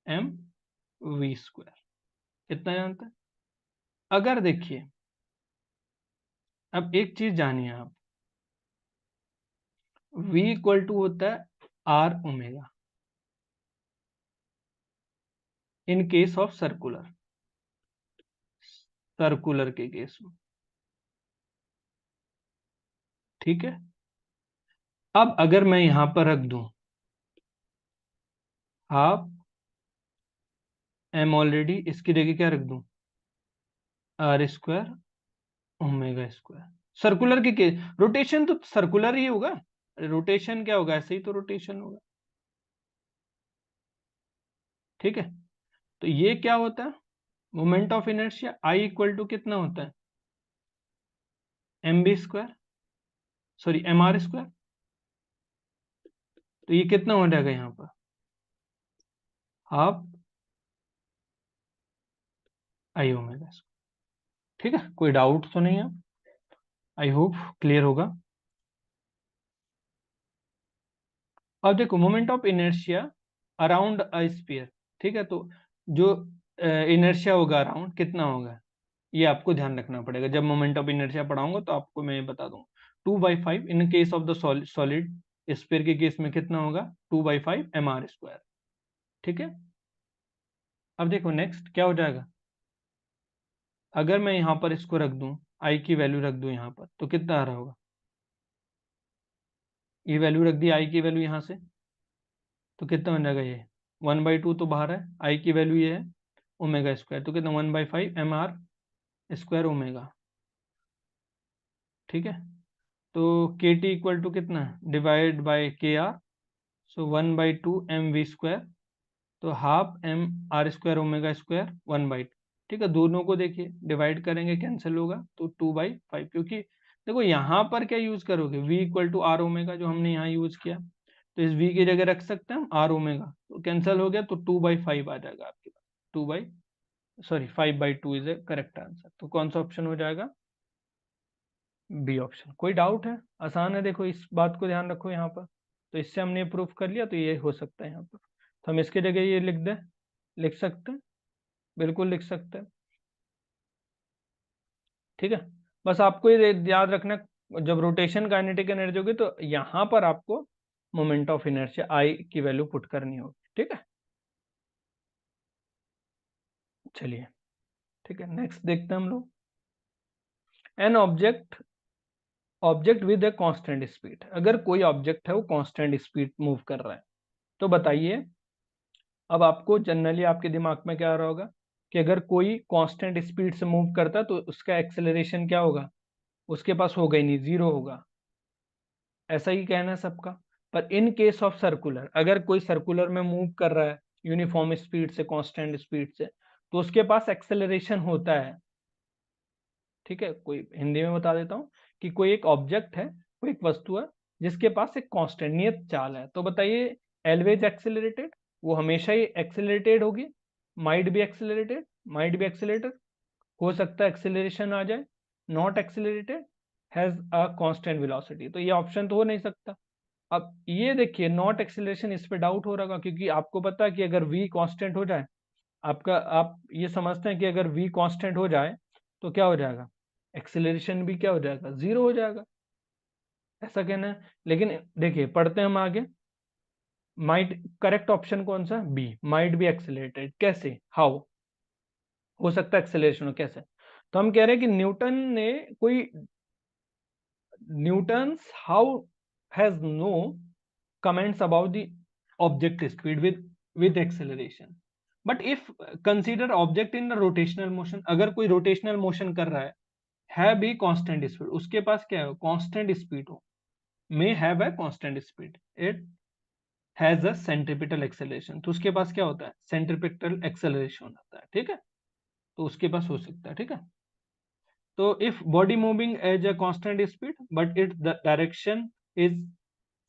एम वी स्क्वायर, कितना जानते हैं। अगर देखिए, अब एक चीज जानिए आप, v इक्वल टू होता है R omega in case of circular, circular के केस में, ठीक है। अब अगर मैं यहां पर रख दूं हाफ एम, ऑलरेडी इसकी जगह क्या रख दूं, R square omega square. Circular के केस, रोटेशन तो सर्कुलर ही होगा, रोटेशन क्या होगा, ऐसे ही तो रोटेशन होगा, ठीक है। तो ये क्या होता है, moment of inertia I equal to कितना होता है, M B square, sorry M R square. तो ये कितना हो जाएगा यहाँ पर, हाफ आई ओमेगा स्क्वायर, ठीक है। कोई डाउट तो नहीं है, आई होप क्लियर होगा। अब देखो moment of inertia around a sphere, ठीक है। तो जो इनर्शिया होगा अराउंड कितना होगा, ये आपको ध्यान रखना पड़ेगा। जब मोमेंट ऑफ इनर्शिया पढ़ाऊंगा तो आपको मैं ये बता दूंगा। 2/5 इन case of the solid, sphere के केस में कितना होगा, 2/5 एम आर स्क्वायर, ठीक है। अब देखो नेक्स्ट क्या हो जाएगा, अगर मैं यहाँ पर इसको रख दूं, आई की वैल्यू रख दूं यहाँ पर, तो कितना आ रहा होगा, ये वैल्यू रख दी आई की वैल्यू यहाँ से, तो कितना बन जाएगा, ये 1/2 तो बाहर है, आई की वैल्यू ये है ओमेगा स्क्वायर, तो कितना 1/5 एम आर स्क्वायर ओमेगा, ठीक है। तो के टी इक्वल टू कितना, divide by K R, so 1/2 M V square, तो half M R square omega square 1/2, ठीक है। दोनों को देखिए डिवाइड करेंगे कैंसिल होगा, तो 2/5, क्योंकि देखो यहाँ पर क्या यूज करोगे, v equal to R omega जो हमने यहाँ यूज किया, तो इस v की जगह रख सकते हैं हम आर ओमेगा, तो कैंसिल हो गया, तो 2/5 आ जाएगा आपके पास, 5/2 इज ए करेक्ट आंसर। तो कौन सा ऑप्शन हो जाएगा, बी ऑप्शन। कोई डाउट है, आसान है, देखो इस बात को ध्यान रखो यहाँ पर। तो इससे हमने प्रूफ कर लिया, तो ये हो सकता है यहाँ पर, तो हम इसके जगह ये लिख दें, लिख सकते हैं, बिल्कुल लिख सकते हैं, ठीक है। बस आपको ये याद रखना, जब रोटेशन काइनेटिक एनर्जी होगी तो यहाँ पर आपको मोमेंट ऑफ इनर्शिया आई की वैल्यू पुट करनी होगी, ठीक है। चलिए, ठीक है, नेक्स्ट देखते हैं हम लोग। An object with a constant speed, अगर कोई ऑब्जेक्ट है वो कांस्टेंट स्पीड मूव कर रहा है, तो बताइए, अब आपको जनरली आपके दिमाग में क्या आ रहा होगा कि अगर कोई कांस्टेंट स्पीड से मूव करता है तो उसका एक्सेलरेशन क्या होगा, उसके पास होगा ही नहीं, जीरो होगा, ऐसा ही कहना है सबका। पर इन केस ऑफ सर्कुलर, अगर कोई सर्कुलर में मूव कर रहा है यूनिफॉर्म स्पीड से, कांस्टेंट स्पीड से, तो उसके पास एक्सेलरेशन होता है, ठीक है। कोई हिंदी में बता देता हूँ कि कोई एक ऑब्जेक्ट है, कोई एक वस्तु है जिसके पास एक कांस्टेंट नियत चाल है, तो बताइए एलवेज एक्सेलरेटेड, वो हमेशा ही एक्सेलरेटेड होगी, might be accelerated, might be accelerated, हो सकता है एक्सेलरेशन आ जाए, not accelerated, has a constant velocity, तो ये ऑप्शन तो हो नहीं सकता। अब ये देखिए नॉट एक्सेलरेशन, इस पे डाउट हो रहा, क्योंकि आपको पता है कि अगर v कांस्टेंट हो जाए, आपका आप ये समझते हैं कि अगर v कांस्टेंट हो जाए तो क्या हो जाएगा, एक्सेलरेशन भी क्या हो जाएगा, जीरो हो जाएगा, ऐसा कहना है। लेकिन देखिए पढ़ते हैं हम आगे, माइट, करेक्ट ऑप्शन कौन सा, बी, माइट बी एक्सेलरेटेड, कैसे, हाउ, हो सकता है एक्सेलरेशन हो, कैसे। तो हम कह रहे हैं कि न्यूटन ने कोई, Newton's how has no comments about the object speed with acceleration, but if consider object in a rotational motion, अगर कोई rotational motion कर रहा है भी constant speed, उसके पास क्या है, constant speed हो, may have a constant speed, it has a centripetal acceleration, तो उसके पास क्या होता है, centripetal acceleration होता है, ठीक है। तो उसके पास हो सकता है, ठीक है। तो if body moving at a constant speed but its direction is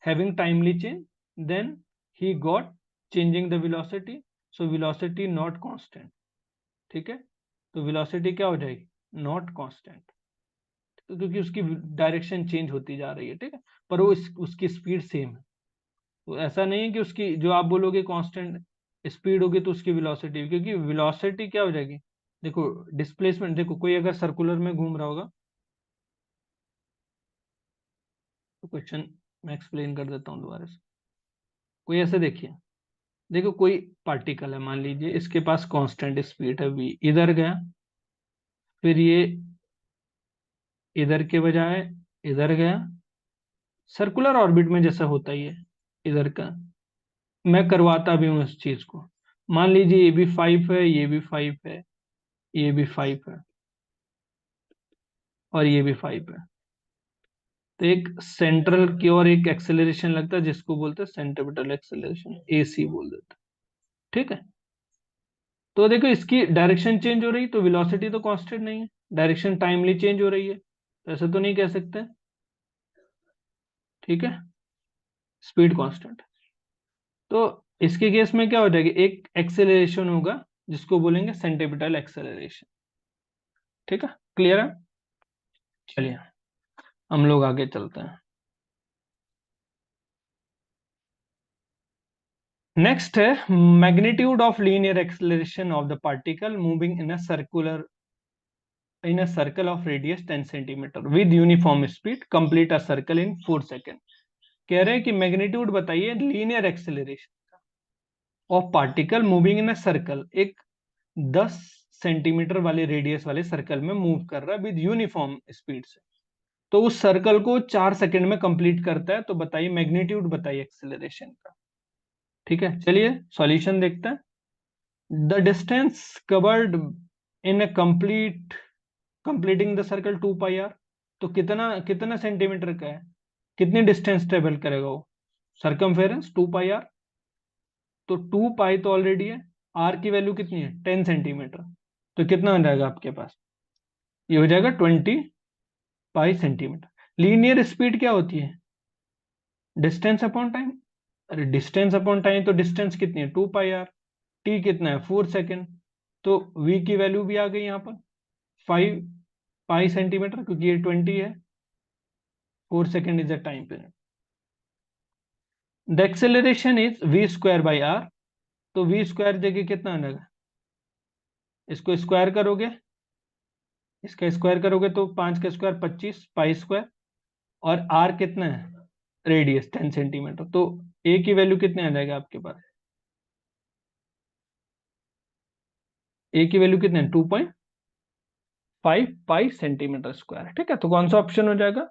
having timely change, then he got changing the velocity, so velocity not constant, ठीक है। तो velocity क्या हो जाएगी, not constant, तो क्योंकि उसकी डायरेक्शन चेंज होती जा रही है, ठीक है, पर वो उसकी स्पीड सेम है, तो ऐसा नहीं है कि उसकी जो आप बोलोगे कांस्टेंट स्पीड होगी तो उसकी वेलोसिटी, क्योंकि वेलोसिटी क्या हो जाएगी, देखो डिस्प्लेसमेंट, देखो कोई अगर सर्कुलर में घूम रहा होगा, तो क्वेश्चन मैं एक्सप्लेन कर देता हूँ दोबारा से। कोई ऐसे देखिए, देखो कोई पार्टिकल है, मान लीजिए इसके पास कांस्टेंट स्पीड है v, इधर गया, फिर ये इधर के बजाय इधर गया, सर्कुलर ऑर्बिट में जैसा होता ही है इधर का, मैं करवाता भी हूँ इस चीज को। मान लीजिए ये भी 5 है, ये भी 5 है, ये भी 5 है, और ये भी 5 है। तो एक सेंट्रल की ओर एक एक्सेलरेशन लगता है जिसको बोलते हैं सेंट्रिपिटल एक्सेलरेशन, एसी बोल देते हैं। ठीक है, तो देखो इसकी डायरेक्शन चेंज हो रही, तो वेलोसिटी तो कांस्टेंट नहीं है, डायरेक्शन टाइमली चेंज हो रही है, तो ऐसा तो नहीं कह सकते। ठीक है, स्पीड कांस्टेंट। तो इसके केस में क्या हो जाएगा, एक एक्सेलरेशन होगा जिसको बोलेंगे सेंट्रिपिटल एक्सेलरेशन। ठीक है, क्लियर है। चलिए हम लोग आगे चलते हैं। नेक्स्ट है magnitude of linear acceleration of the particle moving in a circle of radius 10 centimetre with uniform speed complete a circle in 4 second. कह रहे हैं कि मैग्नीट्यूड बताइए linear acceleration of particle moving in a circle, एक 10 centimetre वाले radius वाले circle में move कर रहा है विद यूनिफॉर्म स्पीड से, तो उस सर्कल को 4 सेकंड में कंप्लीट करता है, तो बताइए मैग्नीट्यूड बताइए एक्सेलरेशन का। ठीक है, चलिए सॉल्यूशन देखते हैं। The distance covered in a completing the circle 2 pi R, तो कितना कितना सेंटीमीटर का है, कितनी डिस्टेंस ट्रेवल करेगा वो, सरकमफेरेंस 2 पाई आर, तो 2 पाई तो ऑलरेडी है, आर की वैल्यू कितनी है 10 सेंटीमीटर, तो कितना हो जाएगा आपके पास, ये हो जाएगा 20 पाई सेंटीमीटर। लीनियर स्पीड क्या होती है, डिस्टेंस अपॉन टाइम। अरे डिस्टेंस अपॉन टाइम, तो डिस्टेंस कितनी है 2 पाई आर, टी कितना है 4 सेकेंड, तो v की वैल्यू भी आ गई यहाँ पर 5 पाई सेंटीमीटर, क्योंकि ये 20 है, 4 second is the time period. The acceleration is v² by R, तो v² जगह कितना आ जाएगा, इसको स्क्वायर करोगे, इसका स्क्वायर करोगे तो 5 का स्क्वायर 25 पाई स्क्वायर, और आर कितना है रेडियस 10 सेंटीमीटर, तो ए की वैल्यू कितने आ जाएगा आपके पास, ए की वैल्यू कितने 2.5 पाई सेंटीमीटर स्क्वायर। ठीक है, तो कौन सा ऑप्शन हो जाएगा,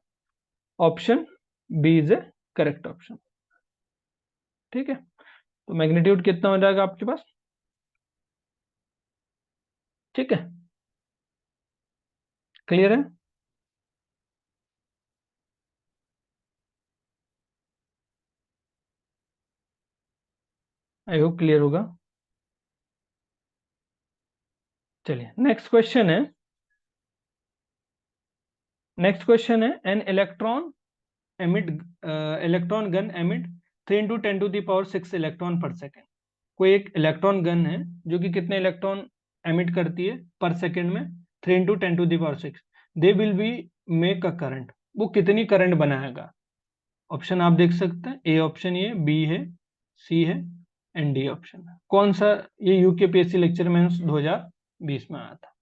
option B is a correct option. ठीक है, तो मैग्नीट्यूड कितना हो जाएगा आपके पास। ठीक है, क्लियर है। आई होप क्लियर होगा। चलिए नेक्स्ट क्वेश्चन है an emit electron gun emit 3 × 10⁶ electron per second. कोई एक इलेक्ट्रॉन गन है जो कि कितने इलेक्ट्रॉन एमिट करती है पर सेकेंड में, 3 × 10⁶, they will be make a current, वो कितनी करंट बनाएगा। ऑप्शन आप देख सकते हैं, ए ऑप्शन ये, बी है, सी है, एंड डी ऑप्शन है। कौन सा, ये यूकेपीएससी लेक्चर में 2020 में आया था।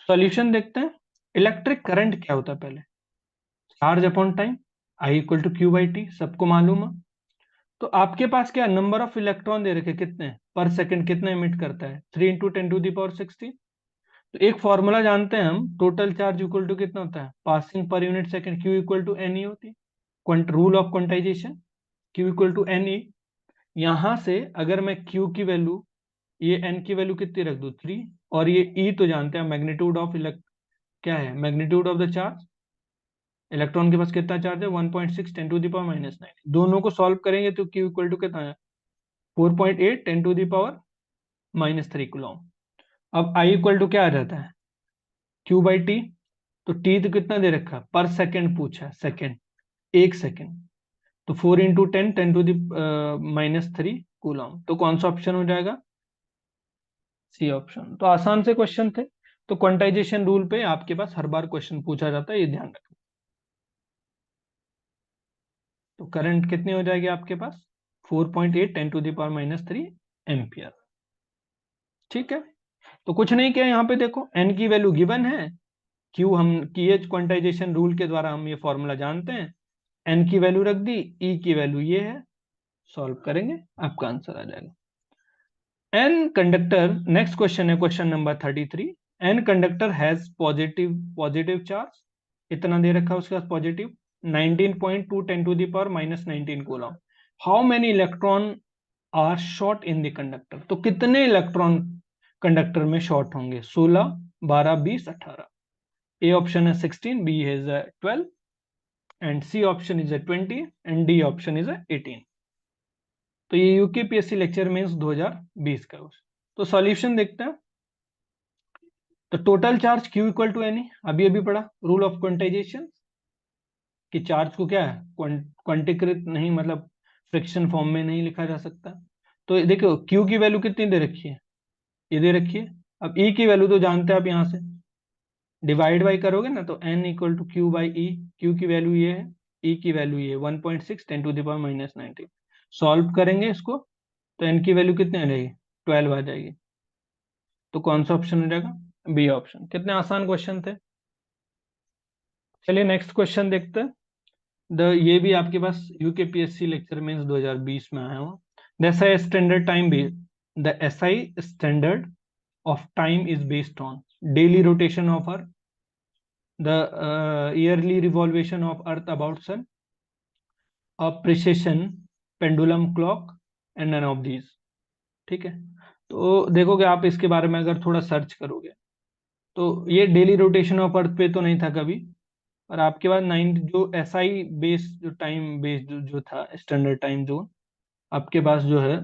सॉल्यूशन देखते हैं। इलेक्ट्रिक करंट क्या होता है पहले, charge upon time, I = Q/T, सबको मालूम है। तो आपके पास क्या नंबर ऑफ इलेक्ट्रॉन दे रखे, कितने पर सेकंड, कितना इमिट करता है 3 × 10⁻16। तो एक फॉर्मूला जानते हैं हम, टोटल चार्ज इक्वल टू कितना होता है passing per unit second, Q = NE होती है, rule of quantization, Q = NE। यहां से अगर मैं Q की वैल्यू, ये N की वैल्यू कितनी रख दू 3, और ये E तो जानते हैं मैग्नीट्यूड ऑफ क्या है, magnitude of the charge, electron के पास कितना चार्ज है 1.6 10⁻⁹ दोनों को सॉल्व करेंगे तो Q इक्वल टू कितना है 4.8 10⁻³ कूलॉम। अब I इक्वल टू क्या आ जाता है Q/T, तो T तो कितना दे रखा पर सेकंड पूछा, सेकंड, 1 सेकंड, तो 4 × 10⁻³ कूलॉम, तो कौन सा ऑप्शन हो जाएगा, सी ऑप्शन। तो आसान से क्वेश्चन थे, तो क्वांटाइजेशन रूल पे आपके पास हर बार क्वेश्चन पूछा जाता है, ये ध्यान रखना। तो करंट कितनी हो जाएगी आपके पास 4.8 10⁻³ एम्पियर। ठीक है, तो कुछ नहीं किया, यहाँ पे देखो n की वैल्यू गिवन है, q हम कीएच क्वांटाइजेशन रूल के द्वारा हम ये फॉर्मूला जानते हैं, n की वैल्यू रख दी, e की वैल्यू ये है, सॉल्व करेंगे आपका आंसर आ जाएगा। n कंडक्टर, नेक्स्ट क्वेश्चन है question number 33। n conductor has positive charge, इतना दे रखा है उसके पास positive, 19.2 10⁻⁻19 coulomb. How many electron are short in the conductor, तो कितने इलेक्ट्रॉन कंडक्टर में शॉर्ट होंगे, 16 12 20 18। ए ऑप्शन है 16, B is 12 and C option is 20 and D option is 18। तो ये यूकेपीएससी लेक्चर मेंस 2020 का। तो सॉल्यूशन देखते हैं। तो total charge Q equal to N E, अभी अभी पढ़ा रूल ऑफ क्वांटाइजेशन कि चार्ज को क्या है क्वांटीकृत नहीं, मतलब फ्रिक्शन फॉर्म में नहीं लिखा जा सकता। तो देखो Q की वैल्यू कितनी दे रखी है, ये दे रखी है। अब E की वैल्यू तो जानते हैं आप, यहाँ से डिवाइड बाई करोगे ना तो N equal to Q by E, Q की वैल्यू ये है, E की वैल्यू ये 1.6 10⁻⁻19। सॉल्व करेंगे इसको तो N की वैल्यू कितनी आ जाएगी, 12 आ जाएगी। तो कौन सा ऑप्शन हो जाएगा, बी ऑप्शन। कितने आसान क्वेश्चन थे। चलिए नेक्स्ट क्वेश्चन देखते हैं। ये भी आपके पास यूकेपीएससी लेक्चर में 2020 में आया हुआ। The SI standard time the SI standard of time is based on daily rotation of earth, the yearly revolution of earth about sun, a precision pendulum clock and none of these. ठीक है, तो देखोगे आप इसके बारे में अगर थोड़ा सर्च करोगे तो ये डेली रोटेशन ऑफ अर्थ पे तो नहीं था कभी, और आपके पास 9 जो एसआई बेस जो टाइम बेस जो था स्टैंडर्ड टाइम जोन आपके पास जो है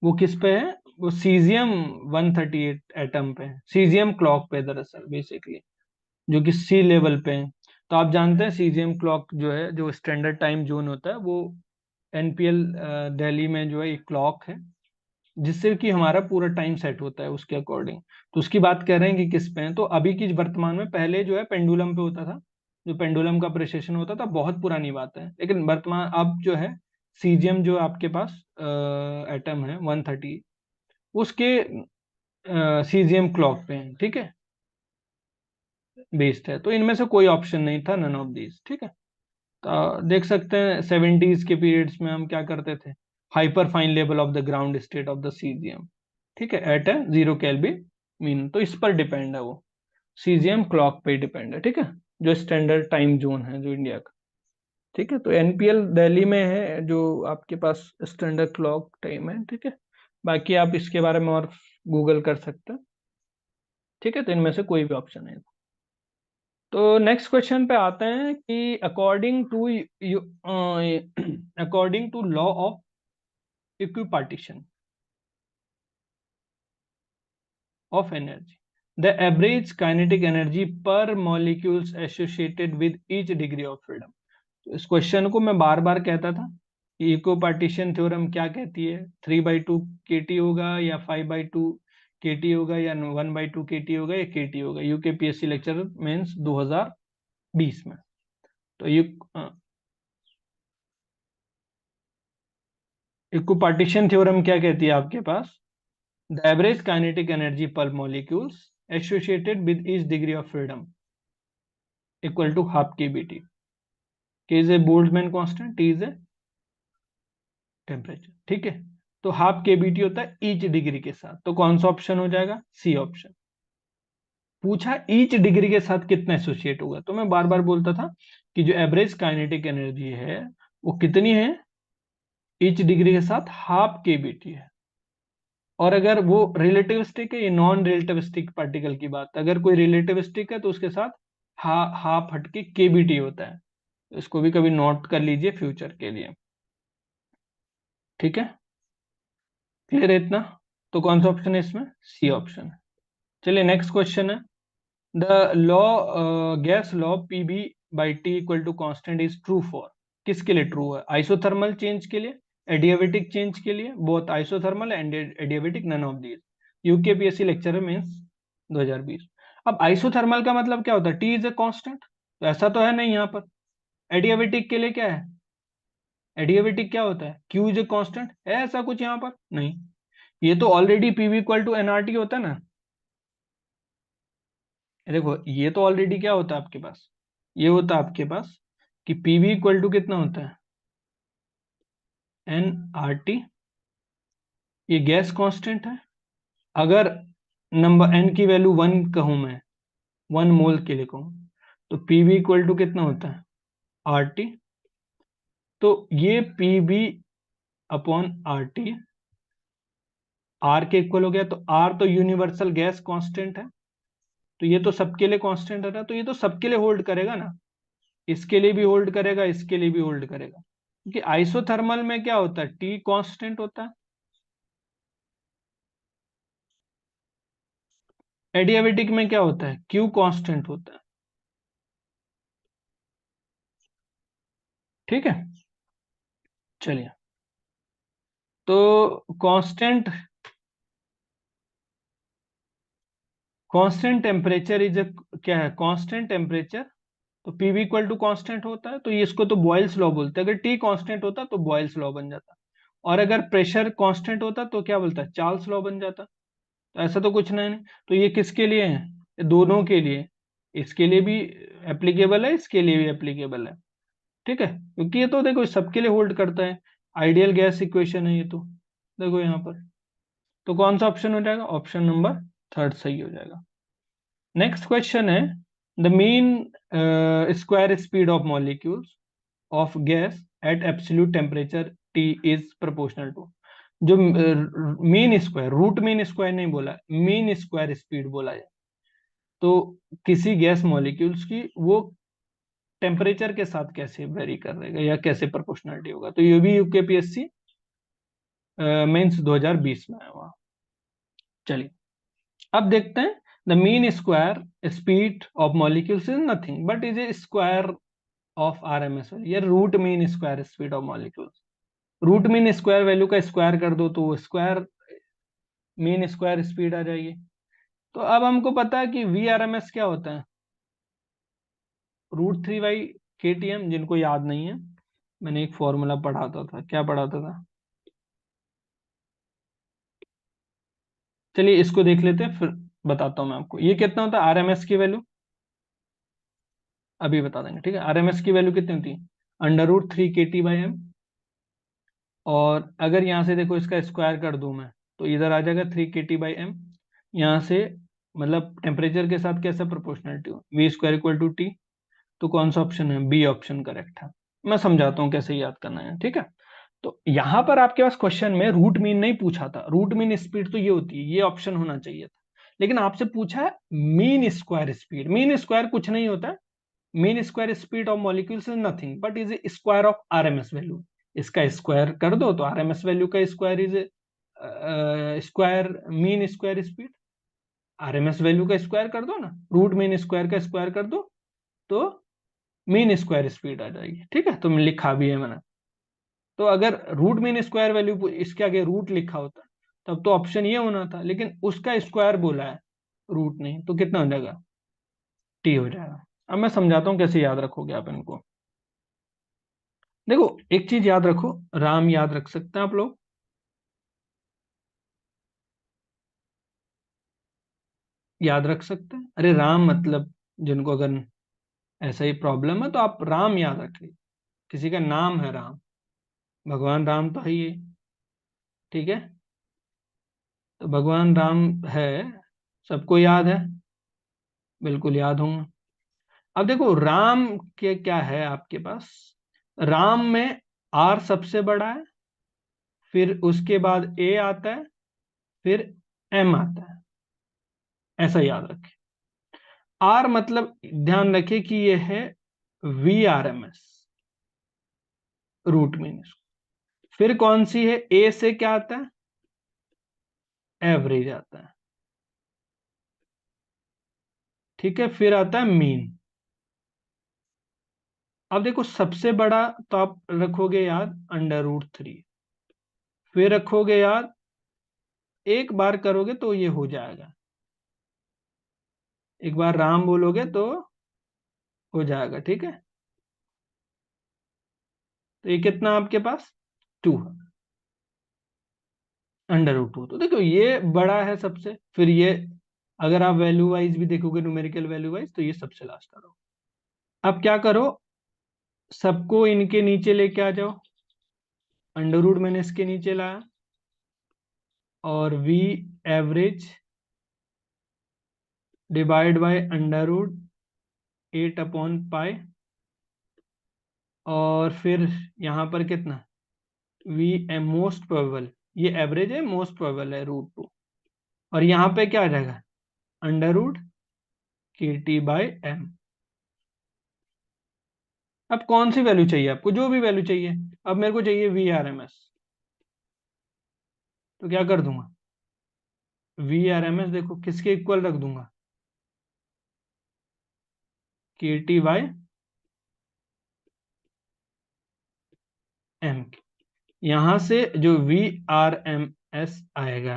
वो किस पे है, वो सीजियम 138 एटम पे है, सीजियम क्लॉक पे दरअसल बेसिकली, जो कि सी लेवल पे है। तो आप जानते हैं सीजियम क्लॉक जो है, जो स्टैंडर्ड टाइम जोन होता है, वो एनपीएल दिल्ली में जो है एक क्लॉक है जिससे कि हमारा पूरा टाइम सेट होता है उसके अकॉर्डिंग। तो उसकी बात कर रहे हैं कि किस पे है, तो अभी की वर्तमान में, पहले जो है पेंडुलम पे होता था, जो पेंडुलम का प्रिसिशन होता था, बहुत पुरानी बात है, लेकिन वर्तमान अब जो है सीजियम जो आपके पास एटम है 130 उसके सीजियम क्लॉक पे है, ठीक है, बेस्ड है। तो इनमें से कोई ऑप्शन नहीं था, नन ऑफ दीज। ठीक है, तो देख सकते हैं 70s के पीरियड्स में हम क्या करते थे, hyper fine level of the ground state of the caesium, ठीक है, एट ए 0 केल्विन मीन। तो इस पर डिपेंड है वो, सीजियम क्लॉक पे डिपेंड है, ठीक है, जो स्टैंडर्ड टाइम जोन है जो इंडिया का। ठीक है, तो एनपीएल दिल्ली में है जो आपके पास स्टैंडर्ड क्लॉक टाइम है। ठीक है, बाकी आप इसके बारे में और गूगल कर सकते हैं। ठीक है, तो इनमें से कोई भी ऑप्शन नहीं। तो नेक्स्ट क्वेश्चन पे आते हैं कि according to law of equipartition of energy, the average kinetic energy per molecules associated with each degree of freedom। तो इस क्वेश्चन को मैं बार बार कहता था कि इको पार्टीशन थ्योरम क्या कहती है, 3/2 केटी होगा या 5/2 केटी होगा या 1/2 केटी होगा या केटी होगा, यूकेपीएससी लेक्चर मीन्स 2020 में। तो इको पार्टीशन थ्योरम क्या कहती है आपके पास, the average kinetic energy per molecules associated with each degree of freedom equal to half kBT. K is a Boltzmann constant, T is a temperature। ठीक है, तो half kBT होता है ईच डिग्री के साथ। तो कौन सा ऑप्शन हो जाएगा, सी ऑप्शन। पूछा ईच डिग्री के साथ कितना एसोसिएट होगा, तो मैं बार बार बोलता था कि जो एवरेज काइनेटिक एनर्जी है वो कितनी है, ईच डिग्री के साथ हाफ kBT है। और अगर वो रिलेटिविस्टिक है, ये नॉन रिलेटिविस्टिक पार्टिकल की बात, अगर कोई रिलेटिविस्टिक है तो उसके साथ हाफ हटके केबीटी होता है। इसको भी कभी नोट कर लीजिए फ्यूचर के लिए। ठीक है, क्लियर है इतना। तो कौन सा ऑप्शन है इसमें, सी ऑप्शन है। चलिए नेक्स्ट क्वेश्चन है, the law gas law P B by T equal to constant is true for, किसके लिए ट्रू है, आइसोथर्मल चेंज के लिए, एडियाबेटिक चेंज के लिए, both isothermal and adiabatic, none of these. UKPSC lecture mains 2020। अब isothermal का मतलब क्या होता है, टी इज ए कांस्टेंट, तो ऐसा तो है नहीं यहाँ पर। एडियाबेटिक के लिए क्या है, एडियाबेटिक क्या होता है, क्यू इज ए कांस्टेंट, है ऐसा कुछ यहाँ पर? नहीं, ये तो already PV equal to NRT होता है ना। देखो ये तो ऑलरेडी क्या होता है आपके पास, ये होता है आपके पास कि पीवी इक्वल टू कितना होता है, एन आर टी। ये गैस कांस्टेंट है। अगर नंबर एन की वैल्यू 1 कहूं मैं, 1 मोल के लिए कहूं, तो पीवी इक्वल टू कितना होता है, आर टी। तो ये PV upon R T R के इक्वल हो गया। तो आर तो यूनिवर्सल गैस कांस्टेंट है, तो ये तो सबके लिए कांस्टेंट है ना, तो ये तो सबके लिए होल्ड करेगा ना, इसके लिए भी होल्ड करेगा, इसके लिए भी होल्ड करेगा, क्योंकि आइसोथर्मल में क्या होता है, टी कांस्टेंट होता है, एडियाबेटिक में क्या होता है, क्यू कांस्टेंट होता है। ठीक है, चलिए। तो कांस्टेंट कांस्टेंट टेम्परेचर इज क्या है, कांस्टेंट टेम्परेचर, तो पीवी इक्वल टू कांस्टेंट होता है, तो ये इसको तो बॉयल्स लॉ बोलते हैं। अगर टी कांस्टेंट होता तो बॉयल्स लॉ बन जाता, और अगर प्रेशर कांस्टेंट होता तो क्या बोलता है, चार्ल्स लॉ बन जाता। तो ऐसा तो कुछ नहीं। तो ये किसके लिए है, ये दोनों के लिए, इसके लिए भी एप्लीकेबल है, इसके लिए भी एप्लीकेबल है। ठीक है, क्योंकि ये तो देखो सबके लिए होल्ड करता है, आइडियल गैस इक्वेशन है ये तो। देखो यहाँ पर, तो कौन सा ऑप्शन हो जाएगा, ऑप्शन नंबर थर्ड सही हो जाएगा। नेक्स्ट क्वेश्चन है, the mean square speed of molecules of gas at absolute temperature T is proportional to. जो mean square, root mean square नहीं बोला, मीन स्क्वायर स्पीड बोला है, तो किसी गैस मॉलिक्यूल्स की वो टेम्परेचर के साथ कैसे वेरी कर रहेगा या कैसे प्रोपोर्शनलिटी होगा। तो ये भी यूकेपीएससी मेंस 2020 में आया हुआ। चलिए अब देखते हैं, the mean square speed of molecules is nothing but is a square of RMS value, या root mean square speed of molecules. Root mean square value का स्क्वायर कर दो तो वो स्क्वायर मीन स्क्वायर स्पीड आ जाएगी। तो अब हमको पता है कि वी आर एम एस क्या होता है, √3/KTM। जिनको याद नहीं है, मैंने एक फॉर्मूला पढ़ाता था, क्या पढ़ाता था, चलिए इसको देख लेते हैं फिर बताता हूँ मैं आपको। ये कितना होता है आरएमएस की वैल्यू, अभी बता देंगे। ठीक है, आरएमएस की वैल्यू कितनी होती है, √3 KT/M। और अगर यहाँ से देखो इसका स्क्वायर कर दूं मैं, तो इधर आ जाएगा 3 KT/M। यहाँ से मतलब टेम्परेचर के साथ कैसा प्रोपोर्शनलिटी हो, V² = T। तो कौन सा ऑप्शन है, बी ऑप्शन करेक्ट है। मैं समझाता हूँ कैसे याद करना है। ठीक है, तो यहां पर आपके पास क्वेश्चन में रूट मीन नहीं पूछा था, रूट मीन स्पीड तो ये होती है, ये ऑप्शन होना चाहिए था, लेकिन आपसे पूछा है mean square speed. Mean square कुछ नहीं होता है, mean square speed of molecules is nothing but is square of RMS value. इसका स्क्वायर कर दो तो आरएमएस वैल्यू का square is square mean square speed. RMS value का स्क्वायर कर दो ना, रूट मीन स्क्वायर का स्क्वायर कर दो, तो मीन स्क्वायर स्पीड आ जाएगी। ठीक है, तो लिखा भी है मैंने। तो अगर रूट मीन स्क्वायर वैल्यू इसके आगे रूट लिखा होता तब तो ऑप्शन ये होना था, लेकिन उसका स्क्वायर बोला है, रूट नहीं, तो कितना हो जाएगा, टी हो जाएगा। अब मैं समझाता हूँ कैसे याद रखोगे आप इनको। देखो एक चीज याद रखो, राम याद रख सकते हैं आप लोग, याद रख सकते हैं। अरे राम मतलब, जिनको अगर ऐसा ही प्रॉब्लम है तो आप राम याद रखिए, किसी का नाम है राम, भगवान राम तो है ही है। ठीक है, तो भगवान राम है, सबको याद है, बिल्कुल याद होंगे। अब देखो राम के क्या है आपके पास, राम में आर सबसे बड़ा है, फिर उसके बाद ए आता है, फिर एम आता है, ऐसा याद रखें। आर मतलब ध्यान रखें कि ये है VRMS, रूट मीन। फिर कौन सी है, ए से क्या आता है, एवरेज आता है। ठीक है, फिर आता है मीन। अब देखो सबसे बड़ा तो आप रखोगे याद √3, फिर रखोगे याद, एक बार करोगे तो ये हो जाएगा, एक बार राम बोलोगे तो हो जाएगा। ठीक है, तो ये कितना आपके पास 2 √2। तो देखो ये बड़ा है सबसे, फिर ये अगर आप वैल्यू वाइज भी देखोगे, न्यूमेरिकल वैल्यू वाइज, तो ये सबसे लास्ट आ रहा हो। अब क्या करो, सबको इनके नीचे लेके आ जाओ। √ मैंने इसके नीचे लाया, और v एवरेज डिवाइड बाय √8/π, और फिर यहाँ पर कितना, v मोस्ट प्रोबेबल, ये एवरेज है, मोस्ट प्रोबेबल है √2, और यहाँ पे क्या आ जाएगा, √KT/m। अब कौन सी वैल्यू चाहिए आपको, जो भी वैल्यू चाहिए। अब मेरे को चाहिए VRMS, तो क्या कर दूंगा, VRMS देखो किसके इक्वल रख दूंगा, KT/m। यहां से जो VRMS आएगा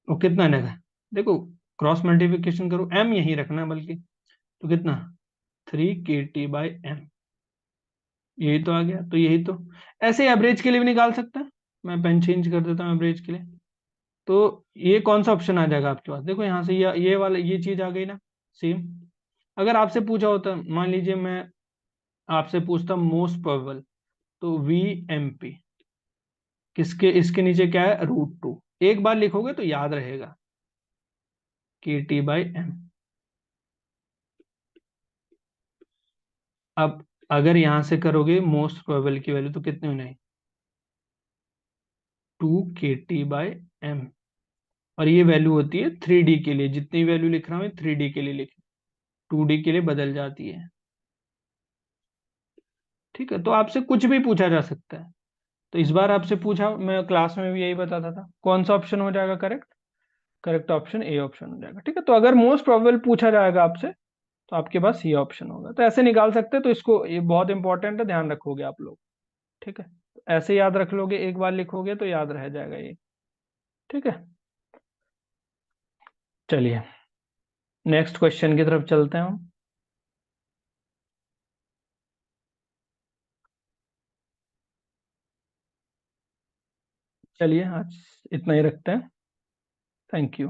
वो कितना आएगा, देखो क्रॉस मल्टीप्लिकेशन करो, m यही रखना बल्कि, तो कितना 3KT/m, यही तो आ गया। तो यही तो, ऐसे एवरेज के लिए भी निकाल सकता है। मैं पेन चेंज कर देता हूँ एवरेज के लिए। तो ये कौन सा ऑप्शन आ जाएगा आपके पास, देखो यहाँ से ये वाला, ये चीज आ गई ना सेम। अगर आपसे पूछा होता, मान लीजिए मैं आपसे पूछता मोस्ट प्रोबेबल, तो VMP किसके, इसके नीचे क्या है, √2। एक बार लिखोगे तो याद रहेगा, KT/m। अब अगर यहां से करोगे मोस्ट प्रोबेबल की वैल्यू, तो कितने होने, 2KT/m, और ये वैल्यू होती है 3D के लिए, जितनी वैल्यू लिख रहा हूँ 3D के लिए लिख, 2D के लिए बदल जाती है। ठीक है, तो आपसे कुछ भी पूछा जा सकता है। तो इस बार आपसे पूछा, मैं क्लास में भी यही बताता था, कौन सा ऑप्शन हो जाएगा correct, correct option A option हो जाएगा। ठीक है, तो अगर मोस्ट प्रोबेबल पूछा जाएगा आपसे, तो आपके पास ये ऑप्शन होगा। तो ऐसे निकाल सकते हैं, तो इसको, ये बहुत इंपॉर्टेंट है, ध्यान रखोगे आप लोग। ठीक है, ऐसे याद रख लोगे, एक बार लिखोगे तो याद रह जाएगा ये। ठीक है, चलिए नेक्स्ट क्वेश्चन की तरफ चलते हैं हम। चलिए आज इतना ही रखते हैं। Thank you.